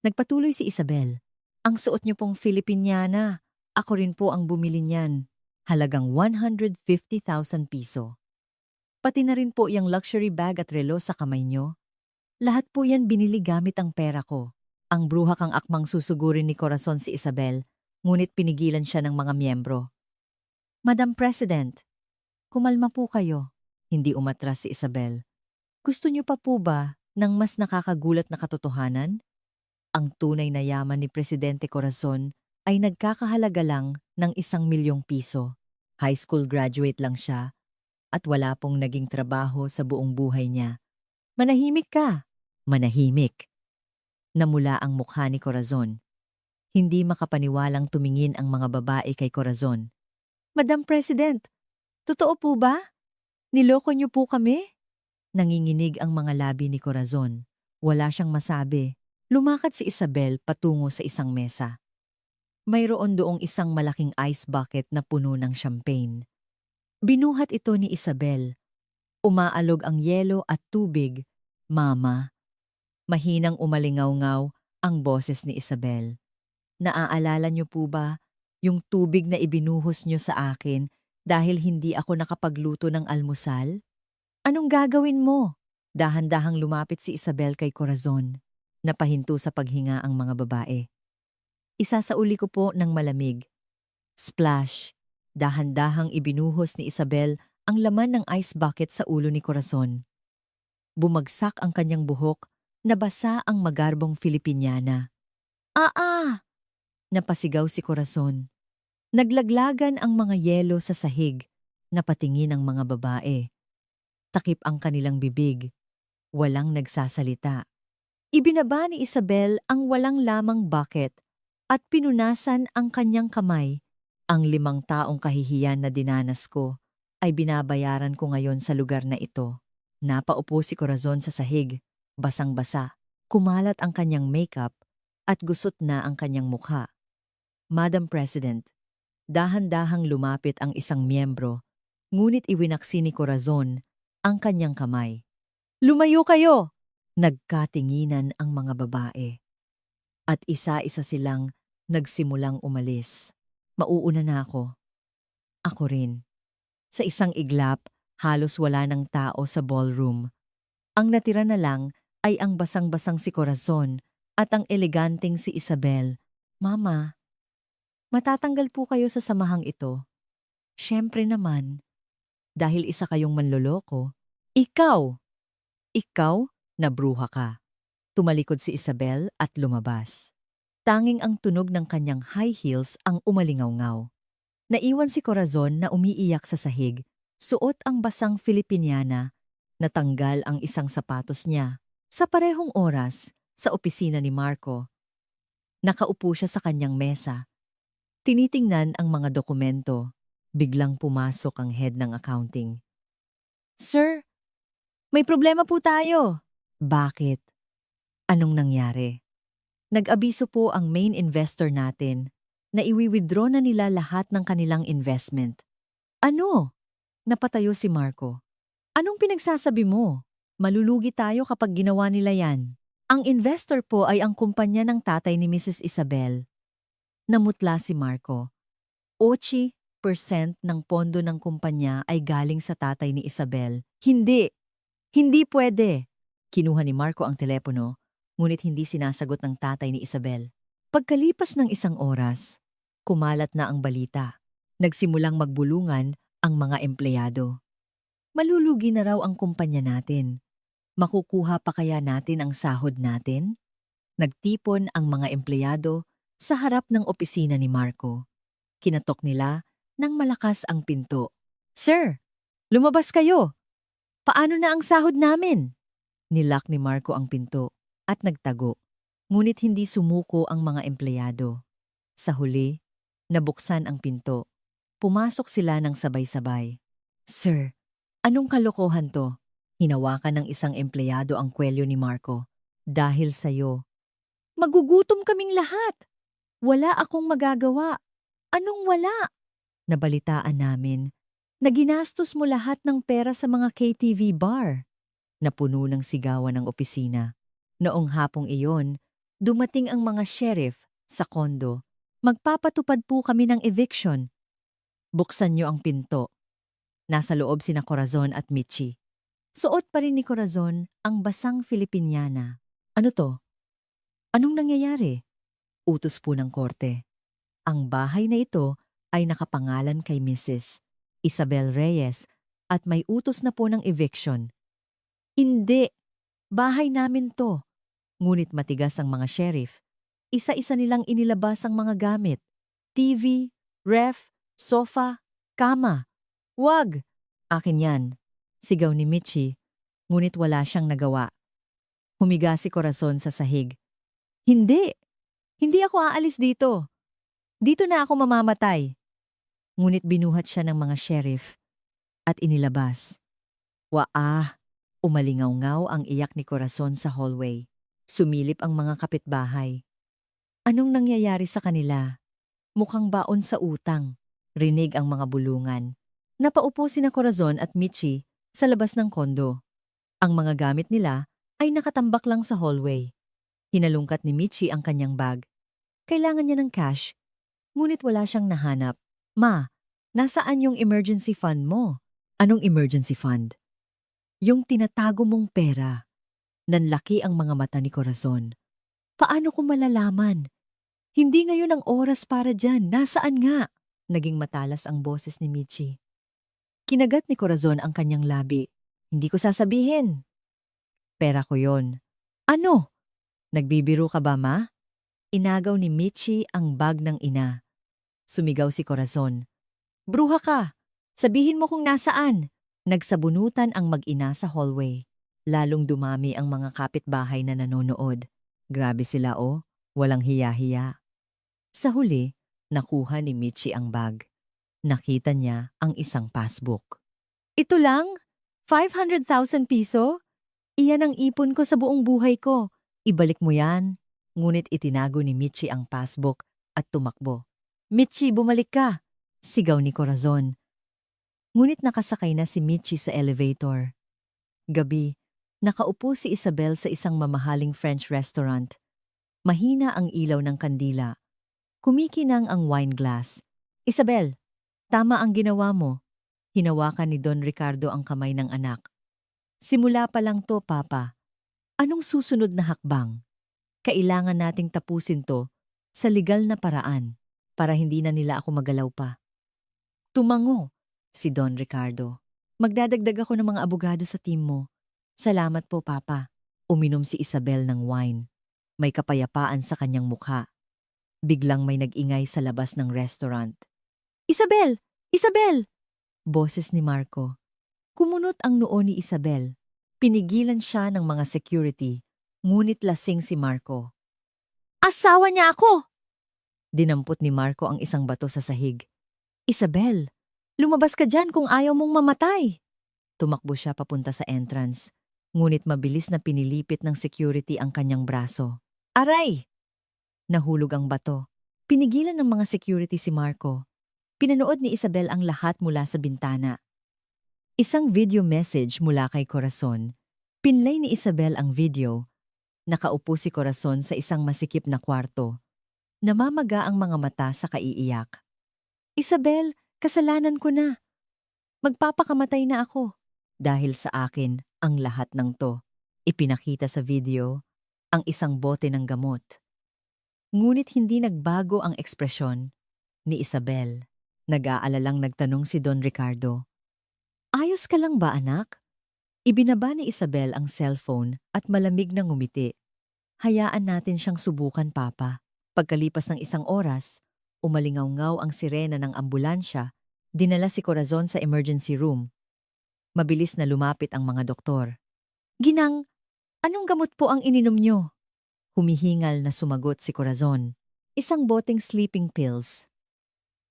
Nagpatuloy si Isabel. Ang suot niyo pong Filipiniana. Ako rin po ang bumili niyan. Halagang 150,000 piso. Pati na rin po yung luxury bag at relo sa kamay niyo. Lahat po yan binili gamit ang pera ko. Ang bruha kang akmang susugurin ni Corazon si Isabel, ngunit pinigilan siya ng mga miyembro. Madam President, kumalma po kayo. Hindi umatras si Isabel. Gusto niyo pa po ba ng mas nakakagulat na katotohanan? Ang tunay na yaman ni Presidente Corazon ay nagkakahalaga lang ng 1 milyong piso. High school graduate lang siya at wala pong naging trabaho sa buong buhay niya. Manahimik ka! Manahimik! Namula ang mukha ni Corazon. Hindi makapaniwalang tumingin ang mga babae kay Corazon. Madam President, totoo po ba? Niloko niyo po kami? Nanginginig ang mga labi ni Corazon. Wala siyang masabi. Lumakad si Isabel patungo sa isang mesa. Mayroon doong isang malaking ice bucket na puno ng champagne. Binuhat ito ni Isabel. Umaalog ang yelo at tubig. Mama. Mahinang umalingaw-ngaw ang boses ni Isabel. Naaalala niyo po ba yung tubig na ibinuhos niyo sa akin dahil hindi ako nakapagluto ng almusal? Anong gagawin mo? Dahan-dahang lumapit si Isabel kay Corazon. Napahinto sa paghinga ang mga babae. Isasauli ko po ng malamig. Splash! Dahan-dahang ibinuhos ni Isabel ang laman ng ice bucket sa ulo ni Corazon. Bumagsak ang kanyang buhok, nabasa ang magarbong Filipiniana. Ah! Napasigaw si Corazon. Naglaglagan ang mga yelo sa sahig, napatingin ang mga babae. Takip ang kanilang bibig. Walang nagsasalita. Ibinaba ni Isabel ang walang lamang bucket at pinunasan ang kanyang kamay. Ang 5 taong kahihiyan na dinanas ko ay binabayaran ko ngayon sa lugar na ito. Napaupo si Corazon sa sahig, basang-basa. Kumalat ang kanyang makeup at gusot na ang kanyang mukha. Madam President, dahan-dahang lumapit ang isang miyembro, ngunit iwinaksi ni Corazon ang kanyang kamay. Lumayo kayo! Nagkatinginan ang mga babae. At isa-isa silang nagsimulang umalis. Mauuna na ako. Ako rin. Sa isang iglap, halos wala ng tao sa ballroom. Ang natira na lang ay ang basang-basang si Corazon at ang eleganteng si Isabel. Mama, matatanggal po kayo sa samahang ito. Siyempre naman, dahil isa kayong manloloko. Ikaw! Na bruha ka. Tumalikod si Isabel at lumabas. Tanging ang tunog ng kanyang high heels ang umalingaw-ngaw. Naiwan si Corazon na umiiyak sa sahig, suot ang basang Filipiniana, natanggal ang isang sapatos niya. Sa parehong oras, sa opisina ni Marco, nakaupo siya sa kanyang mesa. Tinitingnan ang mga dokumento. Biglang pumasok ang head ng accounting. Sir, may problema po tayo. Bakit? Anong nangyari? Nag-abiso po ang main investor natin na iwi-withdraw na nila lahat ng kanilang investment. Ano? Napatayo si Marco. Anong pinagsasabi mo? Malulugi tayo kapag ginawa nila yan. Ang investor po ay ang kumpanya ng tatay ni Mrs. Isabel. Namutla si Marco. 8% ng pondo ng kumpanya ay galing sa tatay ni Isabel. Hindi! Hindi pwede! Kinuha ni Marco ang telepono, ngunit hindi sinasagot ng tatay ni Isabel. Pagkalipas ng 1 oras, kumalat na ang balita. Nagsimulang magbulungan ang mga empleyado. Malulugi na raw ang kumpanya natin. Makukuha pa kaya natin ang sahod natin? Nagtipon ang mga empleyado sa harap ng opisina ni Marco. Kinatok nila nang malakas ang pinto. Sir, lumabas kayo! Paano na ang sahod namin? Nilak ni Marco ang pinto at nagtago, ngunit hindi sumuko ang mga empleyado. Sa huli, nabuksan ang pinto. Pumasok sila ng sabay-sabay. Sir, anong kalokohan to? Hinawakan ng isang empleyado ang kwelyo ni Marco. Dahil sa'yo. Magugutom kaming lahat. Wala akong magagawa. Anong wala? Nabalitaan namin na ginastos mo lahat ng pera sa mga KTV bar. Napuno ng sigawan ng opisina. Noong hapong iyon, dumating ang mga sheriff sa kondo. Magpapatupad po kami ng eviction. Buksan niyo ang pinto. Nasa loob sina Corazon at Michi. Suot pa rin ni Corazon ang basang Filipiniana. Ano to? Anong nangyayari? Utos po ng korte. Ang bahay na ito ay nakapangalan kay Mrs. Isabel Reyes at may utos na po ng eviction. Hindi! Bahay namin to. Ngunit matigas ang mga sheriff. Isa-isa nilang inilabas ang mga gamit. TV, ref, sofa, kama. Wag! Akin yan. Sigaw ni Michi, ngunit wala siyang nagawa. Humiga si Corazon sa sahig. Hindi! Hindi ako aalis dito. Dito na ako mamamatay. Ngunit binuhat siya ng mga sheriff at inilabas. Waa! Umalingaw-ngaw ang iyak ni Corazon sa hallway. Sumilip ang mga kapitbahay. Anong nangyayari sa kanila? Mukhang baon sa utang. Rinig ang mga bulungan. Napaupo sina Corazon at Michi sa labas ng kondo. Ang mga gamit nila ay nakatambak lang sa hallway. Hinalungkat ni Michi ang kanyang bag. Kailangan niya ng cash, ngunit wala siyang nahanap. Ma, nasaan yung emergency fund mo? Anong emergency fund? Yung tinatago mong pera. Nanlaki ang mga mata ni Corazon. Paano ko malalaman? Hindi ngayon ang oras para dyan. Nasaan nga? Naging matalas ang boses ni Michi. Kinagat ni Corazon ang kanyang labi. Hindi ko sasabihin. Pera ko yon. Ano? Nagbibiro ka ba, ma? Inagaw ni Michi ang bag ng ina. Sumigaw si Corazon. Bruha ka! Sabihin mo kung nasaan! Nagsabunutan ang mag-ina sa hallway. Lalong dumami ang mga kapitbahay na nanonood. Grabe sila walang hiya-hiya. Sa huli, nakuha ni Michi ang bag. Nakita niya ang isang passbook. Ito lang? 500,000 piso? Iyan ang ipon ko sa buong buhay ko. Ibalik mo yan. Ngunit itinago ni Michi ang passbook at tumakbo. Michi, bumalik ka! Sigaw ni Corazon. Ngunit nakasakay na si Michi sa elevator. Gabi, nakaupo si Isabel sa isang mamahaling French restaurant. Mahina ang ilaw ng kandila. Kumikinang ang wine glass. Isabel, tama ang ginawa mo. Hinawakan ni Don Ricardo ang kamay ng anak. Simula pa lang to, Papa. Anong susunod na hakbang? Kailangan nating tapusin to sa legal na paraan para hindi na nila ako magalaw pa. Tumango si Don Ricardo. Magdadagdag ako ng mga abogado sa team mo. Salamat po, Papa. Uminom si Isabel ng wine. May kapayapaan sa kanyang mukha. Biglang may nag-ingay sa labas ng restaurant. Isabel! Isabel! Boses ni Marco. Kumunot ang noo ni Isabel. Pinigilan siya ng mga security, ngunit lasing si Marco. Asawa niya ako! Dinampot ni Marco ang isang bato sa sahig. Isabel, lumabas ka dyan kung ayaw mong mamatay. Tumakbo siya papunta sa entrance, ngunit mabilis na pinilipit ng security ang kanyang braso. Aray! Nahulog ang bato. Pinigilan ng mga security si Marco. Pinanood ni Isabel ang lahat mula sa bintana. Isang video message mula kay Corazon. Pinlay ni Isabel ang video. Nakaupo si Corazon sa isang masikip na kwarto. Namamaga ang mga mata sa kaiiyak. Isabel, kasalanan ko na. Magpapakamatay na ako. Dahil sa akin ang lahat ng to. Ipinakita sa video ang isang bote ng gamot. Ngunit hindi nagbago ang ekspresyon ni Isabel. Nag-aalalang nagtanong si Don Ricardo. Ayos ka lang ba, anak? Ibinaba ni Isabel ang cellphone at malamig na ngumiti. Hayaan natin siyang subukan, Papa. Pagkalipas ng isang oras, umalingaw-ngaw ang sirena ng ambulansya, dinala si Corazon sa emergency room. Mabilis na lumapit ang mga doktor. Ginang, anong gamot po ang ininom niyo? Humihingal na sumagot si Corazon. Isang boteng sleeping pills.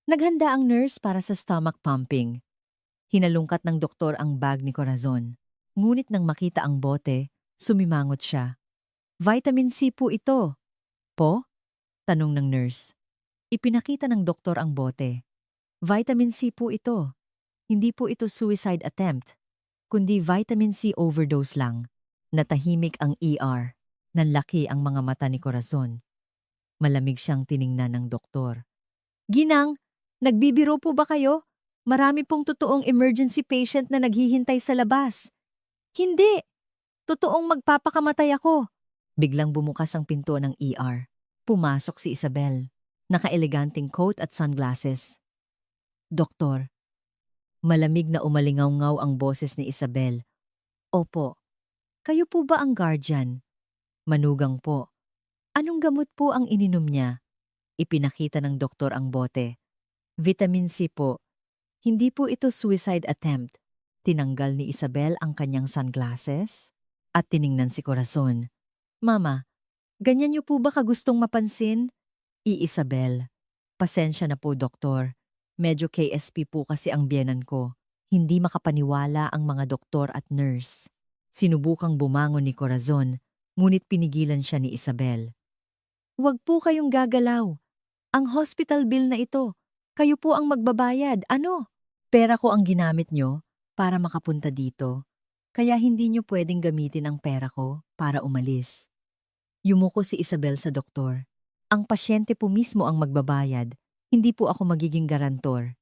Naghanda ang nurse para sa stomach pumping. Hinalungkat ng doktor ang bag ni Corazon. Ngunit nang makita ang bote, sumimangot siya. Vitamin C po ito. Po? Tanong ng nurse. Ipinakita ng doktor ang bote. Vitamin C po ito. Hindi po ito suicide attempt, kundi vitamin C overdose lang. Natahimik ang ER. Nanlaki ang mga mata ni Corazon. Malamig siyang tiningnan ng doktor. Ginang, nagbibiro po ba kayo? Marami pong totoong emergency patient na naghihintay sa labas. Hindi! Totoong magpapakamatay ako! Biglang bumukas ang pinto ng ER. Pumasok si Isabel. Naka-eleganting coat at sunglasses. Doktor. Malamig na umalingaw-ngaw ang boses ni Isabel. Opo. Kayo po ba ang guardian? Manugang po. Anong gamot po ang ininom niya? Ipinakita ng doktor ang bote. Vitamin C po. Hindi po ito suicide attempt. Tinanggal ni Isabel ang kanyang sunglasses at tiningnan si Corazon. Mama, ganyan niyo po ba kagustong mapansin? Isabel. Pasensya na po, doktor. Medyo KSP po kasi ang biyenan ko. Hindi makapaniwala ang mga doktor at nurse. Sinubukang bumangon ni Corazon, ngunit pinigilan siya ni Isabel. Huwag po kayong gagalaw. Ang hospital bill na ito. Kayo po ang magbabayad. Ano? Pera ko ang ginamit nyo para makapunta dito. Kaya hindi nyo pwedeng gamitin ang pera ko para umalis. Yumuko si Isabel sa doktor. Ang pasyente po mismo ang magbabayad. Hindi po ako magiging garantor.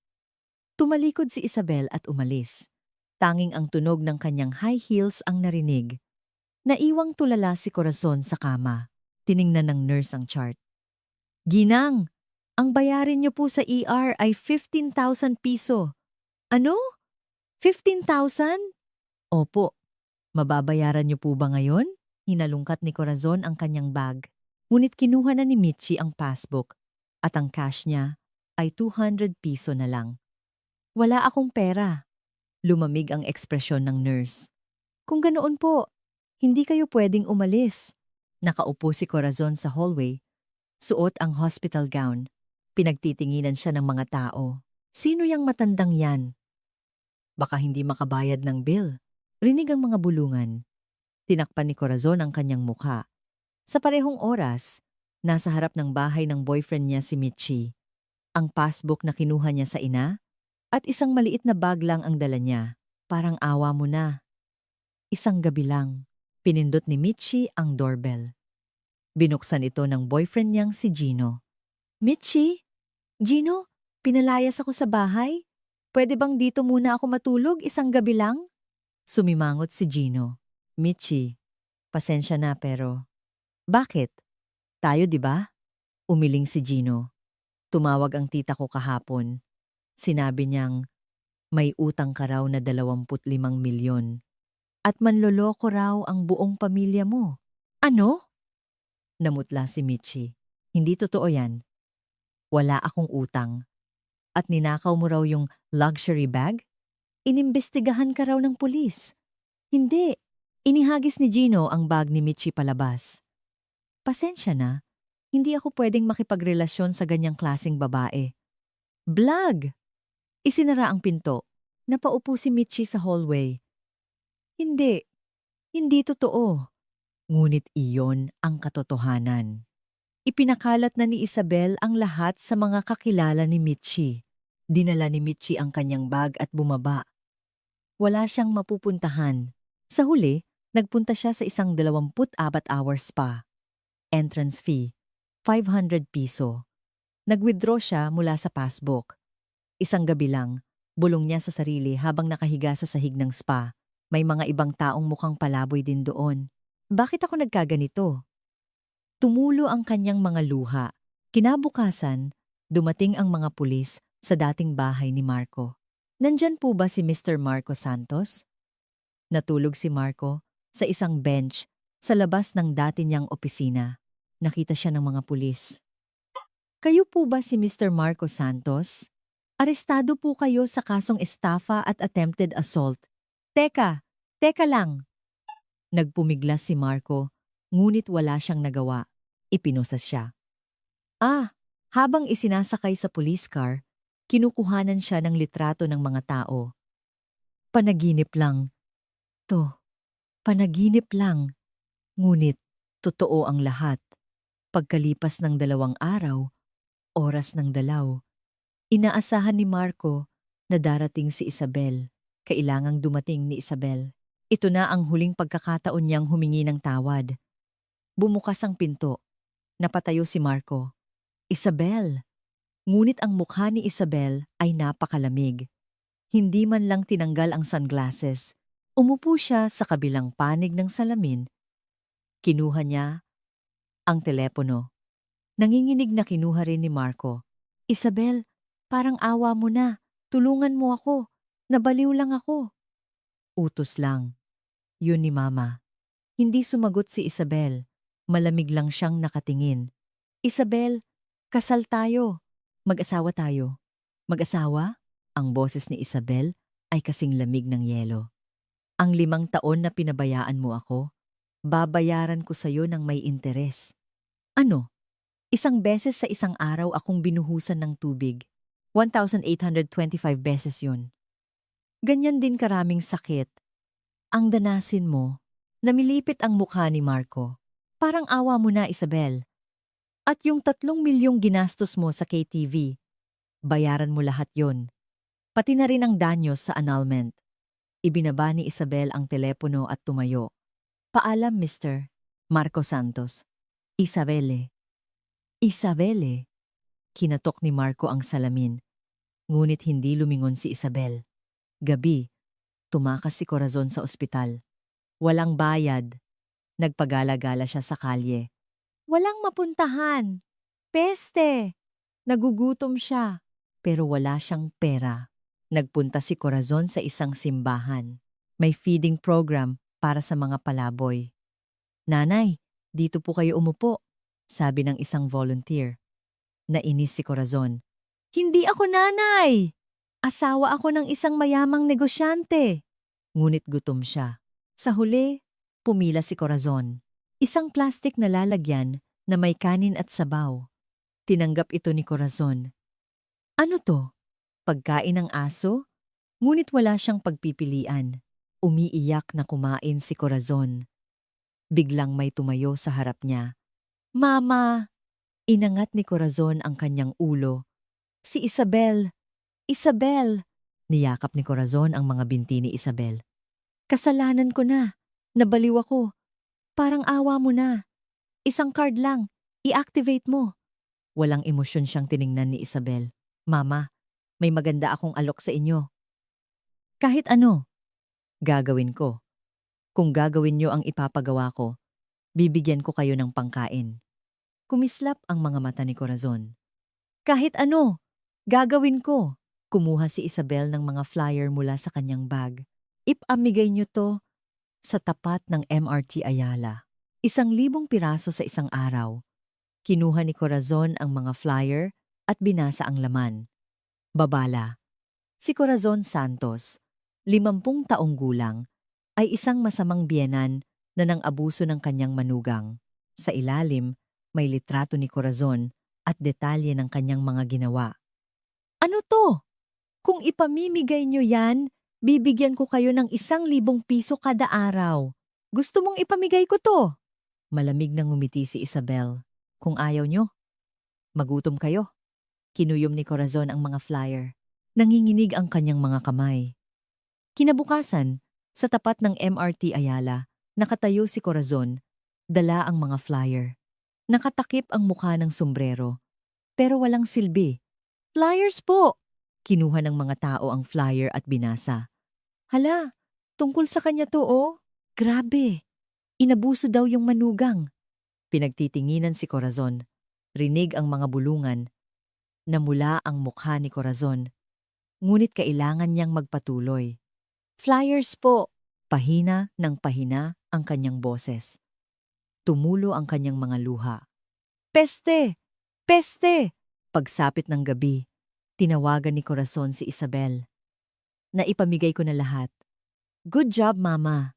Tumalikod si Isabel at umalis. Tanging ang tunog ng kanyang high heels ang narinig. Naiwang tulala si Corazon sa kama. Tiningnan ng nurse ang chart. Ginang, ang bayarin niyo po sa ER ay 15,000 piso. Ano? 15,000? Opo. Mababayaran niyo po ba ngayon? Hinalungkat ni Corazon ang kanyang bag. Ngunit kinuha na ni Michi ang passbook at ang cash niya ay 200 piso na lang. Wala akong pera. Lumamig ang ekspresyon ng nurse. Kung ganoon po, hindi kayo pwedeng umalis. Nakaupo si Corazon sa hallway. Suot ang hospital gown. Pinagtitinginan siya ng mga tao. Sino yang matandang yan? Baka hindi makabayad ng bill. Rinig ang mga bulungan. Tinakpan ni Corazon ang kanyang mukha. Sa parehong oras, nasa harap ng bahay ng boyfriend niya si Michi. Ang passbook na kinuha niya sa ina at isang maliit na bag lang ang dala niya. Parang awa mo na. Isang gabi lang, pinindot ni Michi ang doorbell. Binuksan ito ng boyfriend niyang si Gino. Michi? Gino, pinalayas ako sa bahay. Pwede bang dito muna ako matulog isang gabi lang? Sumimangot si Gino. Michi, pasensya na pero... Bakit? Tayo, di ba? Umiling si Gino. Tumawag ang tita ko kahapon. Sinabi niyang may utang ka raw na 25 milyon at manloloko raw ang buong pamilya mo. Ano? Namutla si Michi. Hindi totoo yan. Wala akong utang. At ninakaw mo raw yung luxury bag? Inimbestigahan ka raw ng pulis. Hindi. Inihagis ni Gino ang bag ni Michi palabas. Pasensya na, hindi ako pwedeng makipagrelasyon sa ganyang klaseng babae. Blag! Isinara ang pinto. Napaupo si Michi sa hallway. Hindi. Hindi totoo. Ngunit iyon ang katotohanan. Ipinakalat na ni Isabel ang lahat sa mga kakilala ni Michi. Dinala ni Michi ang kanyang bag at bumaba. Wala siyang mapupuntahan. Sa huli, nagpunta siya sa isang 24-hour spa. Entrance fee, 500 piso. Nag-withdraw siya mula sa passbook. Isang gabi lang, bulong niya sa sarili habang nakahiga sa sahig ng spa. May mga ibang taong mukhang palaboy din doon. Bakit ako nagkaganito? Tumulo ang kanyang mga luha. Kinabukasan, dumating ang mga pulis sa dating bahay ni Marco. Nandyan po ba si Mr. Marco Santos? Natulog si Marco sa isang bench sa labas ng dati niyang opisina. Nakita siya ng mga pulis. Kayo po ba si Mr. Marco Santos? Arestado po kayo sa kasong estafa at attempted assault. Teka lang. Nagpumiglas si Marco, ngunit wala siyang nagawa. Ipinusas siya. Habang isinasakay sa police car, kinukuhanan siya ng litrato ng mga tao. Panaginip lang. Panaginip lang. Ngunit, totoo ang lahat. Pagkalipas ng 2 araw, oras ng dalaw, inaasahan ni Marco na darating si Isabel. Kailangang dumating ni Isabel. Ito na ang huling pagkakataon niyang humingi ng tawad. Bumukas ang pinto. Napatayo si Marco. Isabel! Ngunit ang mukha ni Isabel ay napakalamig. Hindi man lang tinanggal ang sunglasses. Umupo siya sa kabilang panig ng salamin. Kinuha niya ang telepono. Nanginginig na kinuha rin ni Marco. Isabel, parang awa mo na. Tulungan mo ako. Nabaliw lang ako. Utos lang. Yun ni Mama. Hindi sumagot si Isabel. Malamig lang siyang nakatingin. Isabel, kasal tayo. Mag-asawa tayo. Mag-asawa? Ang boses ni Isabel ay kasing lamig ng yelo. Ang 5 taon na pinabayaan mo ako, babayaran ko sa'yo ng may interes. Ano? 1 beses sa isang araw akong binuhusan ng tubig. 1,825 beses yun. Ganyan din karaming sakit. Ang danasin mo, namilipit ang mukha ni Marco. Parang awa mo na, Isabel. At yung 3 milyong ginastos mo sa KTV, bayaran mo lahat yon. Pati na rin ang danyos sa annulment. Ibinaba ni Isabel ang telepono at tumayo. Paalam, Mr. Marco Santos. Isabelle. Isabelle. Kinatok ni Marco ang salamin. Ngunit hindi lumingon si Isabel. Gabi, tumakas si Corazon sa ospital. Walang bayad. Nagpagala-gala siya sa kalye. Walang mapuntahan. Peste. Nagugutom siya. Pero wala siyang pera. Nagpunta si Corazon sa isang simbahan. May feeding program para sa mga palaboy. Nanay, dito po kayo umupo, sabi ng isang volunteer. Nainis si Corazon. Hindi ako nanay! Asawa ako ng isang mayamang negosyante. Ngunit gutom siya. Sa huli, pumila si Corazon. Isang plastik na lalagyan na may kanin at sabaw. Tinanggap ito ni Corazon. Ano to? Pagkain ng aso? Ngunit wala siyang pagpipilian. Umiiyak na kumain si Corazon. Biglang may tumayo sa harap niya. Mama! Inangat ni Corazon ang kanyang ulo. Si Isabel! Isabel! Niyakap ni Corazon ang mga binti ni Isabel. Kasalanan ko na. Nabaliw ako. Parang awa mo na. Isang card lang. I-activate mo. Walang emosyon siyang tiningnan ni Isabel. Mama, may maganda akong alok sa inyo. Kahit ano, gagawin ko. Kung gagawin niyo ang ipapagawa ko, bibigyan ko kayo ng pangkain. Kumislap ang mga mata ni Corazon. Kahit ano, gagawin ko. Kumuha si Isabel ng mga flyer mula sa kanyang bag. Ipamigay niyo to sa tapat ng MRT Ayala. 1,000 piraso sa isang araw. Kinuha ni Corazon ang mga flyer at binasa ang laman. Babala. Si Corazon Santos, 50 taong gulang, ay isang masamang biyenan na nang-abuso ng kanyang manugang. Sa ilalim, may litrato ni Corazon at detalye ng kanyang mga ginawa. Ano to? Kung ipamimigay nyo yan, bibigyan ko kayo ng 1,000 piso kada araw. Gusto mong ipamigay ko to? Malamig na ngumiti si Isabel. Kung ayaw nyo, magutom kayo. Kinuyom ni Corazon ang mga flyer. Nanginginig ang kanyang mga kamay. Kinabukasan, sa tapat ng MRT Ayala, nakatayo si Corazon, dala ang mga flyer. Nakatakip ang mukha ng sombrero, pero walang silbi. Flyers po! Kinuha ng mga tao ang flyer at binasa. Hala, tungkol sa kanya to oh. Grabe! Inabuso daw yung manugang. Pinagtitinginan si Corazon. Rinig ang mga bulungan. Namula ang mukha ni Corazon. Ngunit kailangan niyang magpatuloy. Flyers po! Pahina ng pahina ang kanyang boses. Tumulo ang kanyang mga luha. Peste! Peste! Pagsapit ng gabi, tinawagan ni Corazon si Isabel. Naipamigay ko na lahat. Good job, Mama.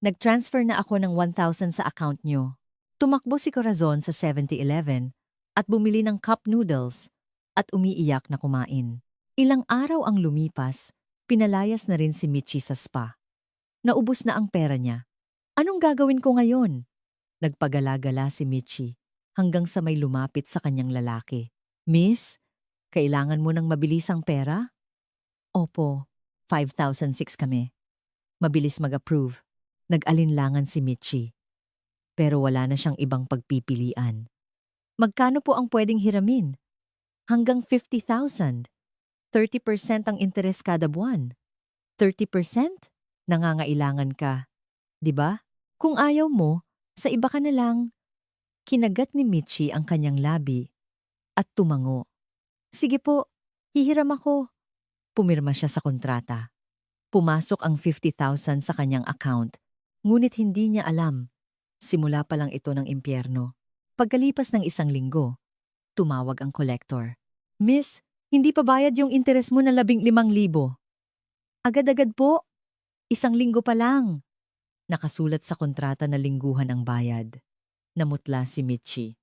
Nag-transfer na ako ng 1,000 sa account niyo. Tumakbo si Corazon sa 7-Eleven at bumili ng cup noodles at umiiyak na kumain. Ilang araw ang lumipas, pinalayas na rin si Michi sa spa. Naubos na ang pera niya. Anong gagawin ko ngayon? Nagpagala-gala si Michi hanggang sa may lumapit sa kanyang lalaki. Miss, kailangan mo ng mabilisang pera? Opo, 5,006 kami. Mabilis mag-approve. Nag-alinlangan si Michi. Pero wala na siyang ibang pagpipilian. Magkano po ang pwedeng hiramin? Hanggang 50,000. 30% ang interes kada buwan. 30%? Nangangailangan ka, 'di ba? Kung ayaw mo, sa iba ka na lang. Kinagat ni Michi ang kanyang labi at tumango. Sige po, hihiram ako. Pumirma siya sa kontrata. Pumasok ang 50,000 sa kanyang account, ngunit hindi niya alam. Simula pa lang ito ng impyerno. Pagkalipas ng 1 linggo, tumawag ang collector. Miss, hindi pa bayad yung interes mo na 15,000. Agad-agad po. 1 linggo pa lang. Nakasulat sa kontrata na lingguhan ang bayad. Namutla si Michi.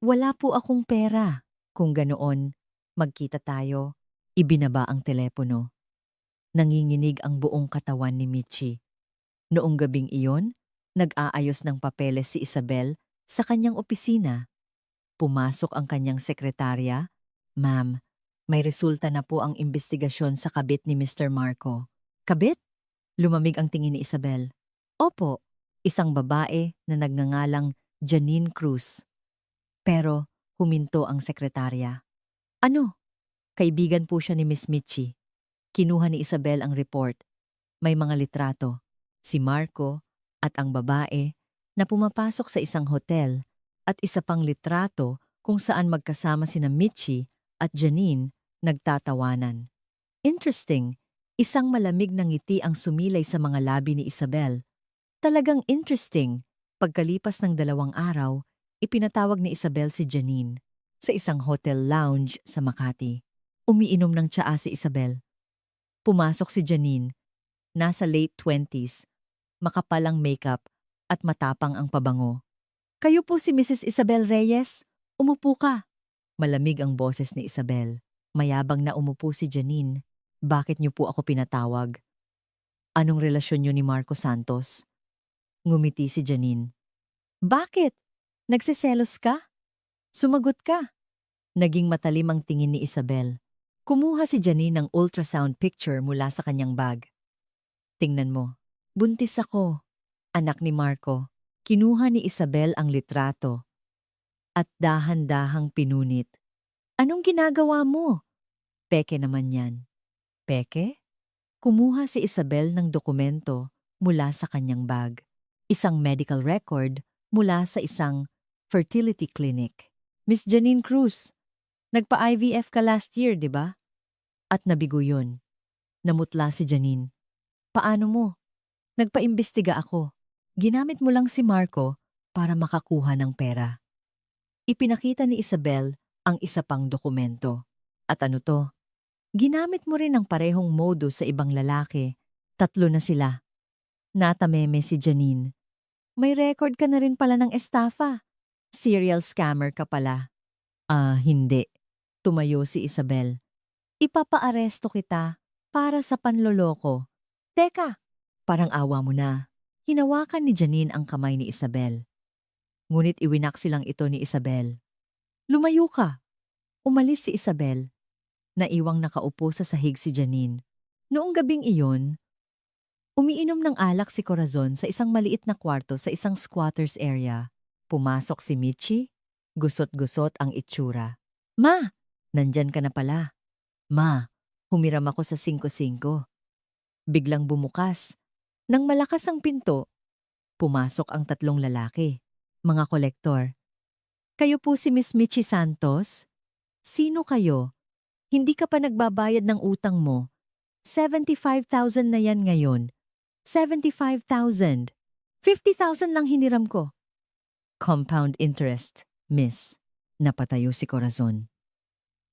Wala po akong pera. Kung ganoon, magkita tayo. Ibinaba ang telepono. Nanginginig ang buong katawan ni Michi. Noong gabing iyon, nag-aayos ng papeles si Isabel sa kanyang opisina. Pumasok ang kanyang sekretarya. Ma'am, may resulta na po ang investigasyon sa kabit ni Mr. Marco. Kabit? Lumamig ang tingin ni Isabel. Opo, isang babae na nagngangalang Janine Cruz. Pero huminto ang sekretarya. Ano? Kaibigan po siya ni Miss Michi. Kinuha ni Isabel ang report. May mga litrato. Si Marco at ang babae na pumapasok sa isang hotel at isa pang litrato kung saan magkasama sina Michi at Janine nagtatawanan. Interesting, isang malamig na ngiti ang sumilay sa mga labi ni Isabel. Talagang interesting. Pagkalipas ng 2 araw, ipinatawag ni Isabel si Janine sa isang hotel lounge sa Makati. Umiinom ng tsaa si Isabel. Pumasok si Janine. Nasa late 20s, makapalang makeup at matapang ang pabango. Kayo po si Mrs. Isabel Reyes? Umupo ka. Malamig ang boses ni Isabel. Mayabang na umupo si Janine. Bakit niyo po ako pinatawag? Anong relasyon niyo ni Marco Santos? Ngumiti si Janine. Bakit? Nagsiselos ka? Sumagot ka. Naging matalim ang tingin ni Isabel. Kumuha si Janine ng ultrasound picture mula sa kanyang bag. Tingnan mo. Buntis ako. Anak ni Marco. Kinuha ni Isabel ang litrato. At dahan-dahang pinunit. Anong ginagawa mo? Peke naman yan. Peke? Kumuha si Isabel ng dokumento mula sa kanyang bag. Isang medical record mula sa isang fertility clinic. Miss Janine Cruz, nagpa-IVF ka last year, di ba? At nabigo yun. Namutla si Janine. Paano mo? Nagpa-imbestiga ako. Ginamit mo lang si Marco para makakuha ng pera. Ipinakita ni Isabel ang isa pang dokumento. At ano to? Ginamit mo rin ang parehong modus sa ibang lalaki. 3 na sila. Natameme si Janine. May record ka na rin pala ng estafa. Serial scammer ka pala. Hindi. Tumayo si Isabel. Ipapaaresto kita para sa panloloko. Teka, parang awa mo na. Hinawakan ni Janine ang kamay ni Isabel. Ngunit iwinak silang ito ni Isabel. Lumayo ka. Umalis si Isabel. Naiwang nakaupo sa sahig si Janine. Noong gabing iyon, umiinom ng alak si Corazon sa isang maliit na kwarto sa isang squatters area. Pumasok si Michi. Gusot-gusot ang itsura. Ma, nandyan ka na pala. Ma, humiram ako sa 5-5. Biglang bumukas. Nang malakas ang pinto, pumasok ang 3 lalaki. Mga kolektor. Kayo po si Miss Michi Santos? Sino kayo? Hindi ka pa nagbabayad ng utang mo. 75,000 na yan ngayon. 75,000. 50,000 lang hiniram ko. Compound interest, miss. Napatayo si Corazon.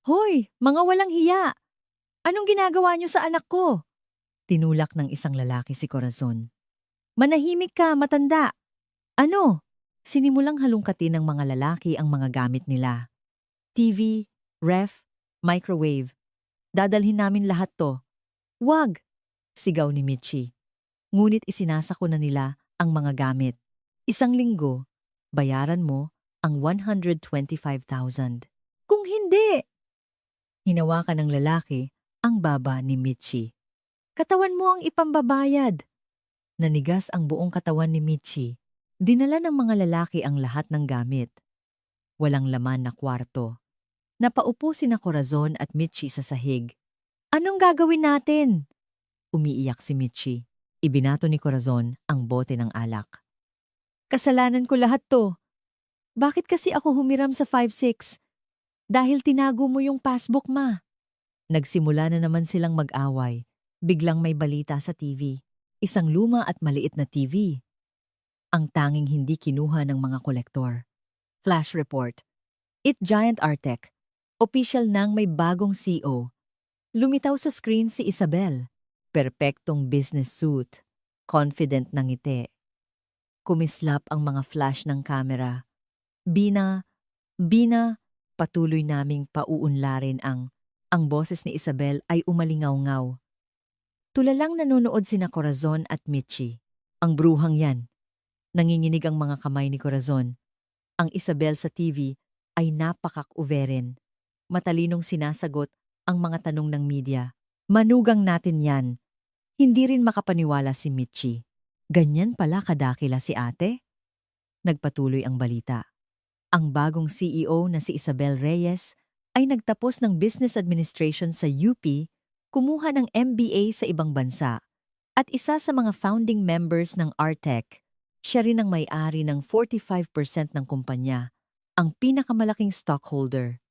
Hoy, mga walang hiya! Anong ginagawa niyo sa anak ko? Tinulak ng isang lalaki si Corazon. Manahimik ka, matanda. Ano? Sinimulang halungkatin ng mga lalaki ang mga gamit nila. TV, ref, microwave. Dadalhin namin lahat to. Wag! Sigaw ni Michi. Ngunit isinasako na nila ang mga gamit. 1 linggo, bayaran mo ang 125,000. Kung hindi! Hinawakan ng lalaki ang baba ni Michi. Katawan mo ang ipambabayad. Nanigas ang buong katawan ni Michi. Dinala ng mga lalaki ang lahat ng gamit. Walang laman na kwarto. Napaupo sina Corazon at Michi sa sahig. Anong gagawin natin? Umiiyak si Michi. Ibinato ni Corazon ang bote ng alak. Kasalanan ko lahat to. Bakit kasi ako humiram sa 5-6? Dahil tinago mo yung passbook, ma. Nagsimula na naman silang mag-away. Biglang may balita sa TV. Isang luma at maliit na TV. Ang tanging hindi kinuha ng mga kolektor. Flash report. It Giant Artec. Official nang may bagong CEO. Lumitaw sa screen si Isabel. Perpektong business suit. Confident ng ngiti. Kumislap ang mga flash ng kamera. Bina, patuloy naming pauunlarin ang boses ni Isabel ay umalingaw-ngaw. Tulalang nanonood sina Corazon at Michi. Ang bruhang yan. Nanginginig ang mga kamay ni Corazon. Ang Isabel sa TV ay napakak-uverin. Matalinong sinasagot ang mga tanong ng media. Manugang natin yan. Hindi rin makapaniwala si Michi. Ganyan pala kadakila si ate? Nagpatuloy ang balita. Ang bagong CEO na si Isabel Reyes ay nagtapos ng Business Administration sa UP, kumuha ng MBA sa ibang bansa, at isa sa mga founding members ng Artec. Siya rin ang may-ari ng 45% ng kumpanya, ang pinakamalaking stockholder.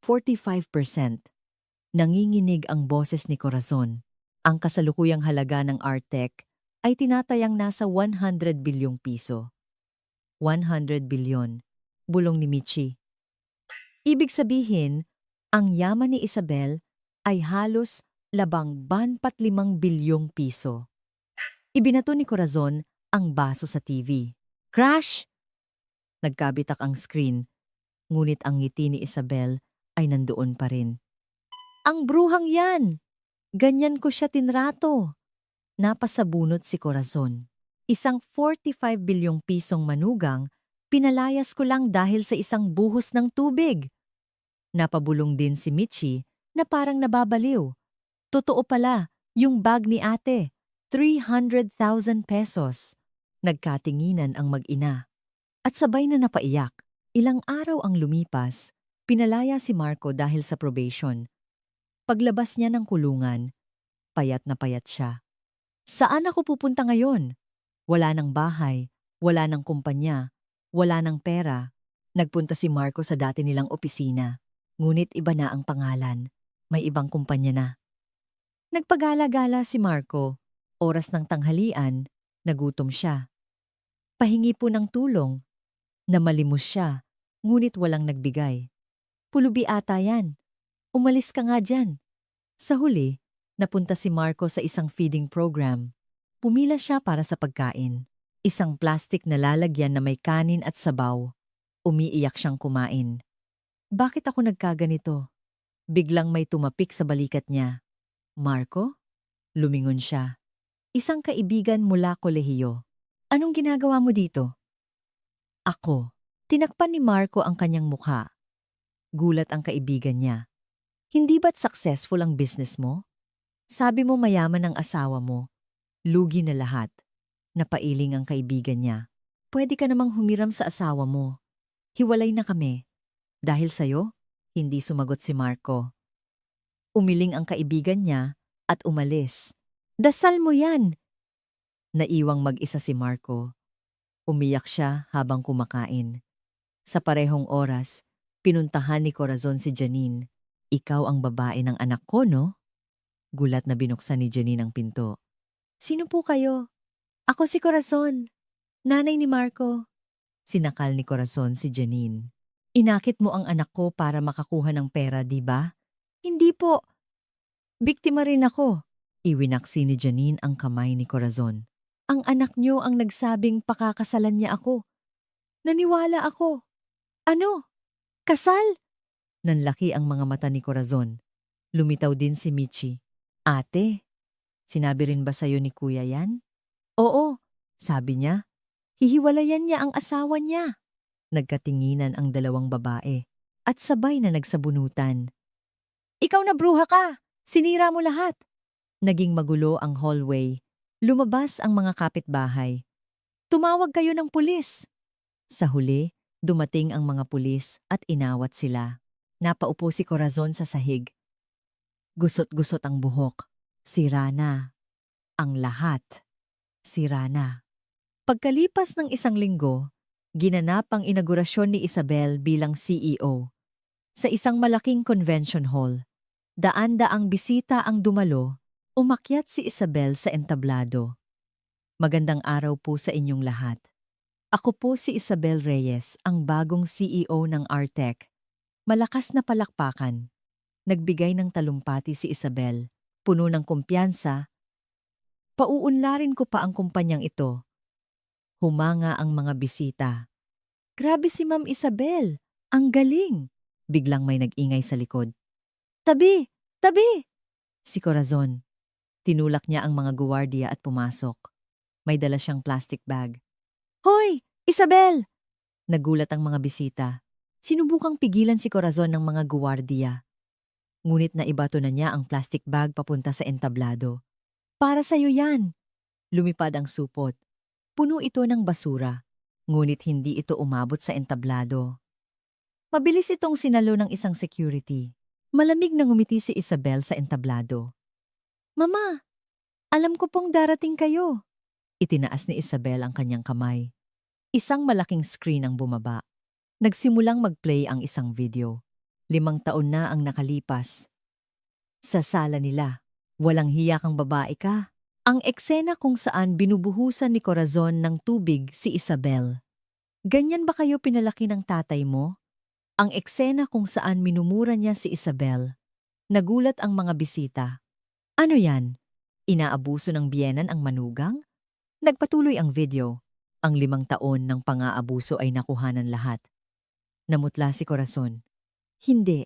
45%. Nanginginig ang boses ni Corazon. Ang kasalukuyang halaga ng Artec ay tinatayang nasa 100 bilyong piso. 100 bilyon. Bulong ni Michi. Ibig sabihin, ang yaman ni Isabel ay halos 45 bilyong piso. Ibinato ni Corazon ang baso sa TV. Crash! Nagkabitak ang screen, ngunit ang ngiti ni Isabel ay nandoon pa rin. Ang bruhang yan! Ganyan ko siya tinrato. Napasabunot si Corazon. Isang 45 bilyong pisong manugang, pinalayas ko lang dahil sa isang buhos ng tubig. Napabulong din si Michi na parang nababaliw. Totoo pala, yung bag ni ate, 300,000 pesos. Nagkatinginan ang mag-ina. At sabay na napaiyak. Ilang araw ang lumipas, pinalaya si Marco dahil sa probation. Paglabas niya ng kulungan, payat na payat siya. Saan ako pupunta ngayon? Wala ng bahay, wala ng kumpanya, wala ng pera. Nagpunta si Marco sa dati nilang opisina. Ngunit iba na ang pangalan. May ibang kumpanya na. Nagpagala-gala si Marco. Oras ng tanghalian, nagutom siya. Pahingi po ng tulong. Namalimos siya, ngunit walang nagbigay. Pulubi ata yan. Umalis ka nga dyan. Sa huli, napunta si Marco sa isang feeding program. Pumila siya para sa pagkain. Isang plastik na lalagyan na may kanin at sabaw. Umiiyak siyang kumain. Bakit ako nagkaganito? Biglang may tumapik sa balikat niya. Marco? Lumingon siya. Isang kaibigan mula kolehiyo. Anong ginagawa mo dito? Ako. Tinakpan ni Marco ang kanyang mukha. Gulat ang kaibigan niya. Hindi ba't successful ang business mo? Sabi mo mayaman ang asawa mo. Lugi na lahat. Napailing ang kaibigan niya. Pwede ka namang humiram sa asawa mo. Hiwalay na kami. Dahil sa'yo, hindi sumagot si Marco. Umiling ang kaibigan niya at umalis. Dasal mo yan! Naiwang mag-isa si Marco. Umiyak siya habang kumakain. Sa parehong oras, pinuntahan ni Corazon si Janine. Ikaw ang babae ng anak ko, no? Gulat na binuksan ni Janine ang pinto. Sino po kayo? Ako si Corazon, nanay ni Marco. Sinakal ni Corazon si Janine. Inakit mo ang anak ko para makakuha ng pera, di ba? Hindi po. Biktima rin ako. Iwinaksi ni Janine ang kamay ni Corazon. Ang anak niyo ang nagsabing pakakasalan niya ako. Naniwala ako. Ano? Kasal? Nanlaki ang mga mata ni Corazon. Lumitaw din si Michi. Ate, sinabi rin ba sa'yo ni Kuya yan? Oo, sabi niya. Hihiwalayan niya ang asawa niya. Nagkatinginan ang dalawang babae at sabay na nagsabunutan. Ikaw na bruha ka! Sinira mo lahat! Naging magulo ang hallway. Lumabas ang mga kapitbahay. Tumawag kayo ng pulis! Sa huli, dumating ang mga pulis at inawat sila. Napaupo si Corazon sa sahig. Gusot-gusot ang buhok. Sira na ang lahat. Sira na. Pagkalipas ng isang linggo, ginanap ang inaugurasyon ni Isabel bilang CEO. Sa isang malaking convention hall, daan-daang bisita ang dumalo, umakyat si Isabel sa entablado. Magandang araw po sa inyong lahat. Ako po si Isabel Reyes, ang bagong CEO ng Artec. Malakas na palakpakan. Nagbigay ng talumpati si Isabel, puno ng kumpiyansa. Pauunlarin ko pa ang kumpanyang ito. Humanga ang mga bisita. Grabe si Ma'am Isabel, ang galing! Biglang may nag-ingay sa likod. Tabi! Tabi! Si Corazon. Tinulak niya ang mga guwardiya at pumasok. May dala siyang plastic bag. Hoy! Isabel! Nagulat ang mga bisita. Sinubukang pigilan si Corazon ng mga guwardiya. Ngunit naibato na niya ang plastic bag papunta sa entablado. Para sa'yo yan! Lumipad ang supot. Puno ito ng basura, ngunit hindi ito umabot sa entablado. Mabilis itong sinalo ng isang security. Malamig na ngumiti si Isabel sa entablado. Mama, alam ko pong darating kayo. Itinaas ni Isabel ang kanyang kamay. Isang malaking screen ang bumaba. Nagsimulang mag-play ang isang video. 5 taon na ang nakalipas. Sa sala nila, walang hiya kang babae ka. Ang eksena kung saan binubuhusan ni Corazon ng tubig si Isabel. Ganyan ba kayo pinalaki ng tatay mo? Ang eksena kung saan minumura niya si Isabel. Nagulat ang mga bisita. Ano yan? Inaabuso ng biyenan ang manugang? Nagpatuloy ang video. Ang 5 taon ng pang-aabuso ay nakuhanan lahat. Namutla si Corazon. Hindi.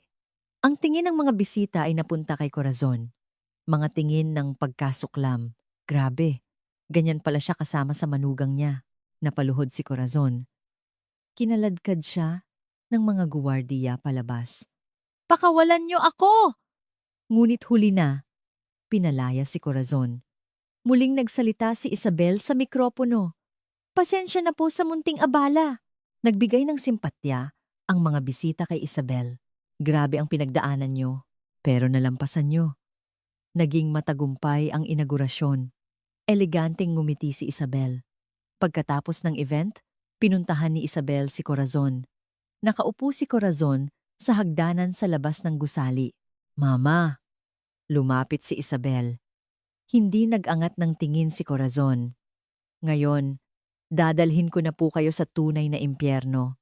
Ang tingin ng mga bisita ay napunta kay Corazon. Mga tingin ng pagkasuklam. Grabe, ganyan pala siya kasama sa manugang niya. Napaluhod si Corazon. Kinaladkad siya ng mga guwardiya palabas. Pakawalan niyo ako! Ngunit huli na, pinalaya si Corazon. Muling nagsalita si Isabel sa mikropono. Pasensya na po sa munting abala. Nagbigay ng simpatya ang mga bisita kay Isabel. Grabe ang pinagdaanan niyo, pero nalampasan niyo. Naging matagumpay ang inaugurasyon. Eleganteng ngumiti si Isabel. Pagkatapos ng event, pinuntahan ni Isabel si Corazon. Nakaupo si Corazon sa hagdanan sa labas ng gusali. Mama! Lumapit si Isabel. Hindi nag-angat ng tingin si Corazon. Ngayon, dadalhin ko na po kayo sa tunay na impyerno.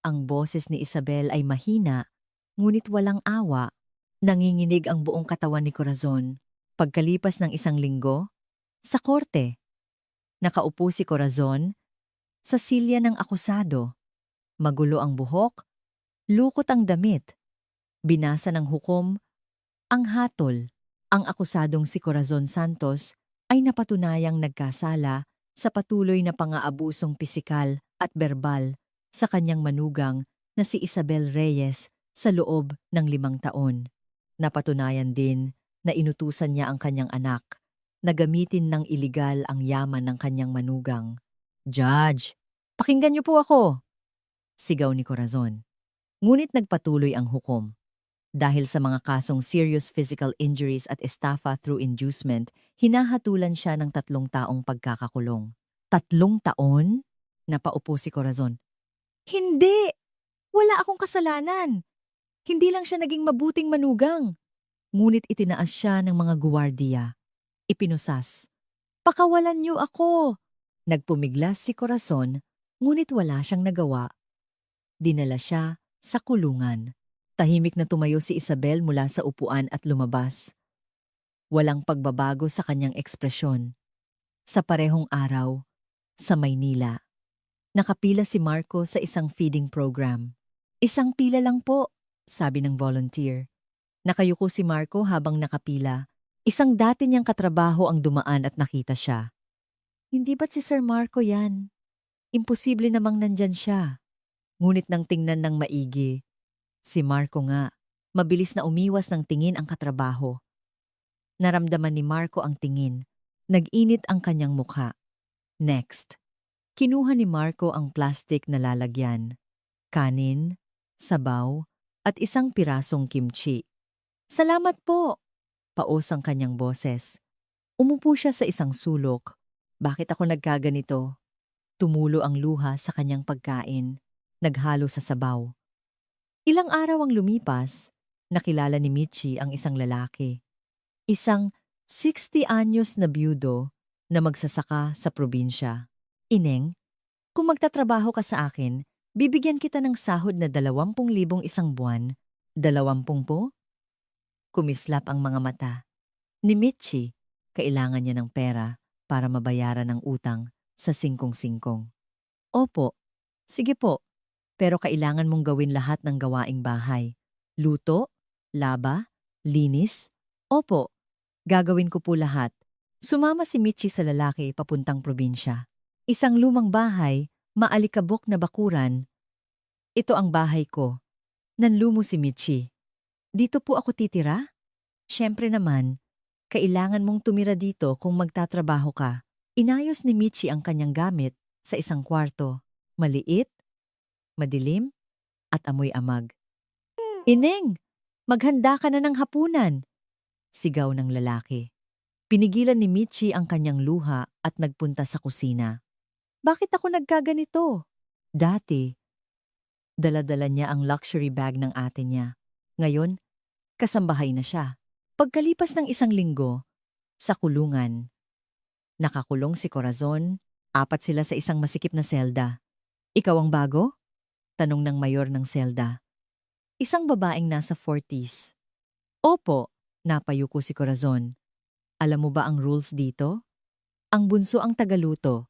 Ang boses ni Isabel ay mahina, ngunit walang awa. Nanginginig ang buong katawan ni Corazon. Pagkalipas ng 1 linggo, sa korte, nakaupo si Corazon sa silya ng akusado. Magulo ang buhok, lukot ang damit. Binasa ng hukom ang hatol. Ang akusadong si Corazon Santos ay napatunayang nagkasala sa patuloy na pang-aabusong pisikal at verbal sa kanyang manugang na si Isabel Reyes sa loob ng 5 taon. Napatunayan din na inutusan niya ang kanyang anak na gamitin ng iligal ang yaman ng kanyang manugang. Judge, pakinggan niyo po ako! Sigaw ni Corazon. Ngunit nagpatuloy ang hukom. Dahil sa mga kasong serious physical injuries at estafa through inducement, hinahatulan siya ng 3 taong pagkakakulong. 3 taon? Napaupo si Corazon. Hindi! Wala akong kasalanan. Hindi lang siya naging mabuting manugang. Ngunit itinaas siya ng mga guwardiya. Ipinusas. Pakawalan niyo ako! Nagpumiglas si Corazon, ngunit wala siyang nagawa. Dinala siya sa kulungan. Tahimik na tumayo si Isabel mula sa upuan at lumabas. Walang pagbabago sa kanyang ekspresyon. Sa parehong araw, sa Maynila, nakapila si Marco sa isang feeding program. 1 pila lang po, sabi ng volunteer. Nakayuko si Marco habang nakapila. Isang dati niyang katrabaho ang dumaan at nakita siya. Hindi ba't si Sir Marco yan? Imposible namang nandyan siya. Ngunit nang tingnan ng maigi, si Marco nga, mabilis na umiwas ng tingin ang katrabaho. Naramdaman ni Marco ang tingin. Nag-init ang kanyang mukha. Next, kinuha ni Marco ang plastic na lalagyan. Kanin, sabaw, at 1 pirasong kimchi. Salamat po! Paos ang kanyang boses. Umupo siya sa isang sulok. Bakit ako nagkaganito? Tumulo ang luha sa kanyang pagkain, naghalo sa sabaw. Ilang araw ang lumipas, nakilala ni Michi ang isang lalaki. Isang 60 anyos na byudo na magsasaka sa probinsya. Ineng, kung magtatrabaho ka sa akin, bibigyan kita ng sahod na 20,000 isang buwan. 20 po? Kumislap ang mga mata. Ni Michi, kailangan niya ng pera para mabayaran ang utang sa singkong-singkong. Opo, sige po, pero kailangan mong gawin lahat ng gawaing bahay. Luto, laba, linis. Opo, gagawin ko po lahat. Sumama si Michi sa lalaki papuntang probinsya. Isang lumang bahay, maalikabok na bakuran. Ito ang bahay ko. Nanlumo si Michi. Dito po ako titira? Siyempre naman, kailangan mong tumira dito kung magtatrabaho ka. Inayos ni Michi ang kanyang gamit sa isang kwarto. Maliit, madilim, at amoy amag. Ineng, maghanda ka na ng hapunan! Sigaw ng lalaki. Pinigilan ni Michi ang kanyang luha at nagpunta sa kusina. Bakit ako nagkaganito? Dati, dala-dala niya ang luxury bag ng ate niya. Ngayon, kasambahay na siya. Pagkalipas ng isang linggo, sa kulungan, nakakulong si Corazon, 4 sila sa isang masikip na selda. Ikaw ang bago? Tanong ng mayor ng selda. Isang babaeng nasa 40s. Opo, napayuko si Corazon. Alam mo ba ang rules dito? Ang bunso ang tagaluto.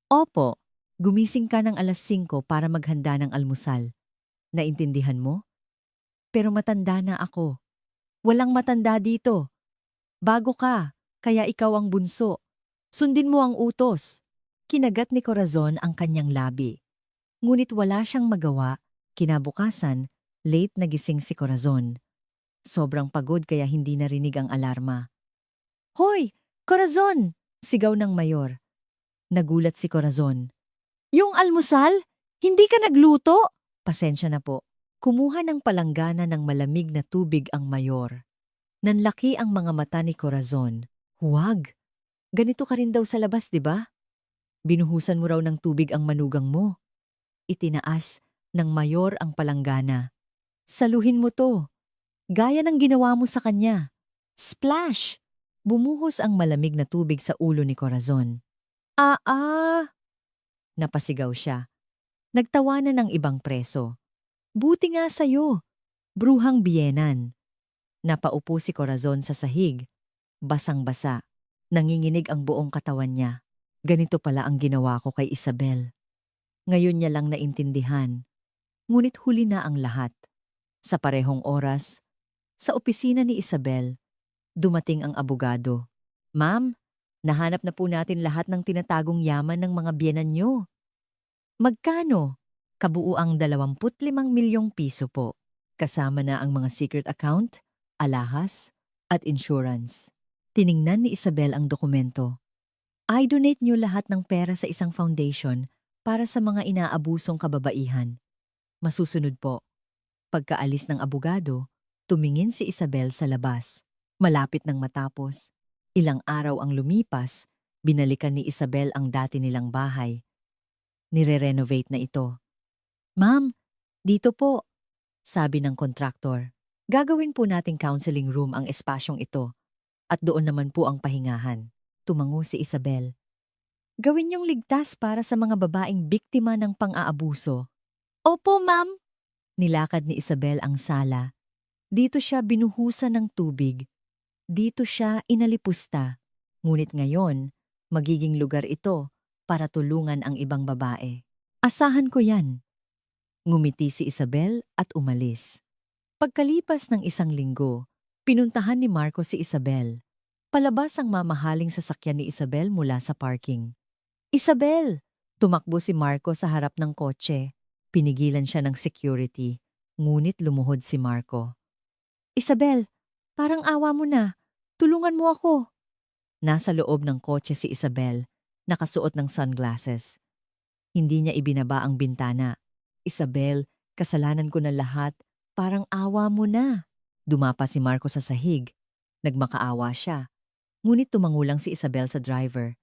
Opo, gumising ka ng alas 5 para maghanda ng almusal. Naintindihan mo? Pero matanda na ako. Walang matanda dito. Bago ka, kaya ikaw ang bunso. Sundin mo ang utos. Kinagat ni Corazon ang kanyang labi. Ngunit wala siyang magawa. Kinabukasan, late nagising si Corazon. Sobrang pagod kaya hindi narinig ang alarma. Hoy! Corazon! Sigaw ng mayor. Nagulat si Corazon. Yung almusal? Hindi ka nagluto? Pasensya na po. Kumuha ng palanggana ng malamig na tubig ang mayor. Nanlaki ang mga mata ni Corazon. Huwag! Ganito ka rin daw sa labas, di ba? Binuhusan mo raw ng tubig ang manugang mo. Itinaas ng mayor ang palanggana. Saluhin mo to. Gaya ng ginawa mo sa kanya. Splash! Bumuhos ang malamig na tubig sa ulo ni Corazon. Napasigaw siya. Nagtawanan ng ibang preso. Buti nga sa'yo, bruhang biyenan. Napaupo si Corazon sa sahig. Basang-basa. Nanginginig ang buong katawan niya. Ganito pala ang ginawa ko kay Isabel. Ngayon niya lang naintindihan. Ngunit huli na ang lahat. Sa parehong oras, sa opisina ni Isabel, dumating ang abogado. Ma'am, nahanap na po natin lahat ng tinatagong yaman ng mga biyenan niyo. Magkano? Kabuuang 25 milyong piso po. Kasama na ang mga secret account, alahas, at insurance. Tiningnan ni Isabel ang dokumento. I-donate niyo lahat ng pera sa isang foundation para sa mga inaabusong kababaihan. Masusunod po. Pagkaalis ng abogado, tumingin si Isabel sa labas. Malapit nang matapos. Ilang araw ang lumipas, binalikan ni Isabel ang dati nilang bahay. Nire-renovate na ito. Ma'am, dito po, sabi ng kontraktor. Gagawin po nating counseling room ang espasyong ito at doon naman po ang pahingahan. Tumango si Isabel. Gawin niyong ligtas para sa mga babaeng biktima ng pang-aabuso. Opo, ma'am. Nilakad ni Isabel ang sala. Dito siya binuhusan ng tubig. Dito siya inalipusta. Ngunit ngayon, magiging lugar ito para tulungan ang ibang babae. Asahan ko yan. Ngumiti si Isabel at umalis. Pagkalipas ng isang linggo, pinuntahan ni Marco si Isabel. Palabas ang mamahaling sasakyan ni Isabel mula sa parking. Isabel! Tumakbo si Marco sa harap ng kotse. Pinigilan siya ng security, ngunit lumuhod si Marco. Isabel, parang awa mo na. Tulungan mo ako. Nasa loob ng kotse si Isabel, nakasuot ng sunglasses. Hindi niya ibinaba ang bintana. Isabel, kasalanan ko na lahat. Parang awa mo na. Dumapa si Marco sa sahig. Nagmakaawa siya. Ngunit tumangulang si Isabel sa driver.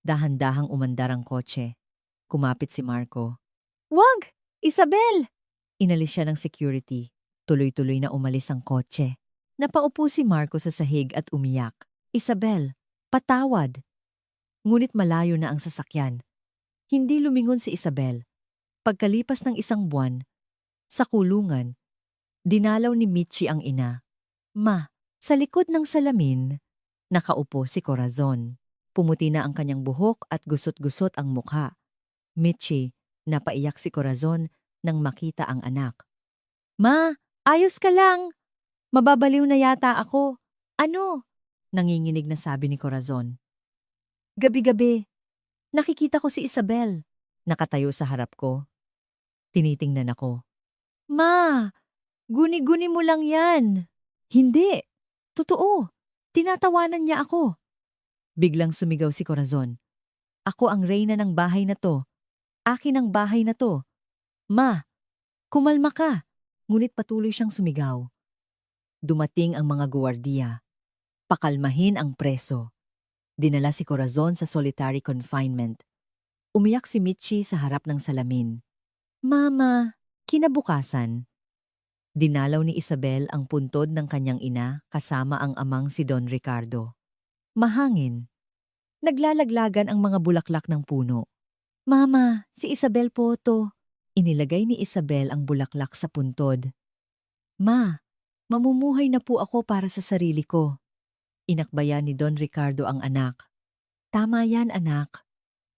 Dahan-dahang umandar ang kotse. Kumapit si Marco. "Wag! Isabel!" Inalis siya ng security. Tuloy-tuloy na umalis ang kotse. Napaupo si Marco sa sahig at umiyak. "Isabel, patawad." Ngunit malayo na ang sasakyan. Hindi lumingon si Isabel. Pagkalipas ng isang buwan, sa kulungan, dinalaw ni Michi ang ina. "Ma, sa likod ng salamin, nakaupo si Corazon. Pumuti na ang kanyang buhok at gusot-gusot ang mukha. Michi, napaiyak si Corazon nang makita ang anak. "Ma, ayos ka lang. Mababaliw na yata ako." "Ano?" nanginginig na sabi ni Corazon. "Gabi-gabi, nakikita ko si Isabel. Nakatayo sa harap ko. Tinitingnan ako." "Ma, guni-guni mo lang yan." "Hindi. Totoo. Tinatawanan niya ako." Biglang sumigaw si Corazon. "Ako ang reyna ng bahay na to. Akin ang bahay na to. Ma, kumalma ka." Ngunit patuloy siyang sumigaw. Dumating ang mga guwardiya. Pakalmahin ang preso. Dinala si Corazon sa solitary confinement. Umiyak si Michi sa harap ng salamin. "Mama." Kinabukasan, dinalaw ni Isabel ang puntod ng kanyang ina kasama ang amang si Don Ricardo. Mahangin. Naglalaglagan ang mga bulaklak ng puno. "Mama, si Isabel po to." Inilagay ni Isabel ang bulaklak sa puntod. "Ma, mamumuhay na po ako para sa sarili ko." Inakbayan ni Don Ricardo ang anak. "Tama yan, anak.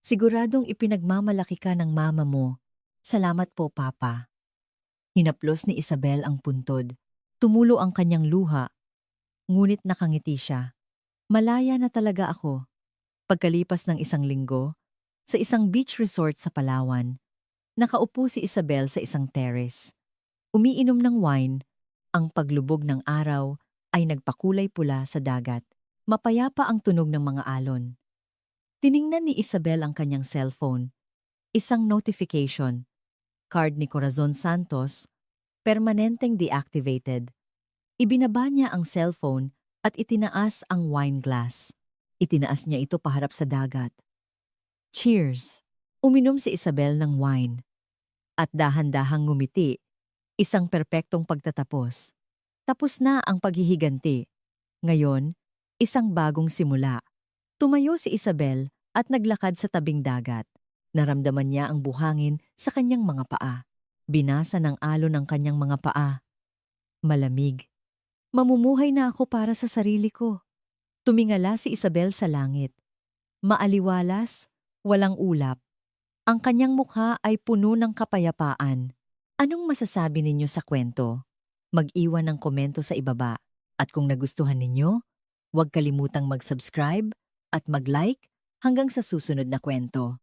Siguradong ipinagmamalaki ka ng mama mo. Salamat po, Papa." Hinaplos ni Isabel ang puntod. Tumulo ang kanyang luha. Ngunit nakangiti siya. Malaya na talaga ako. Pagkalipas ng isang linggo, sa isang beach resort sa Palawan, nakaupo si Isabel sa isang terrace. Umiinom ng wine, ang paglubog ng araw ay nagpakulay pula sa dagat. Mapayapa ang tunog ng mga alon. Tiningnan ni Isabel ang kanyang cellphone. Isang notification. Card ni Corazon Santos, permanenteng deactivated. Ibinaba niya ang cellphone at itinaas ang wine glass. Itinaas niya ito paharap sa dagat. Cheers! Uminom si Isabel ng wine. At dahan-dahang ngumiti, isang perpektong pagtatapos. Tapos na ang paghihiganti. Ngayon, isang bagong simula. Tumayo si Isabel at naglakad sa tabing dagat. Naramdaman niya ang buhangin sa kanyang mga paa. Binasa ng alon ang kanyang mga paa. Malamig. Mamumuhay na ako para sa sarili ko. Tumingala si Isabel sa langit. Maaliwalas, walang ulap. Ang kanyang mukha ay puno ng kapayapaan. Anong masasabi ninyo sa kwento? Mag-iwan ng komento sa ibaba. At kung nagustuhan ninyo, huwag kalimutang mag-subscribe at mag-like hanggang sa susunod na kwento.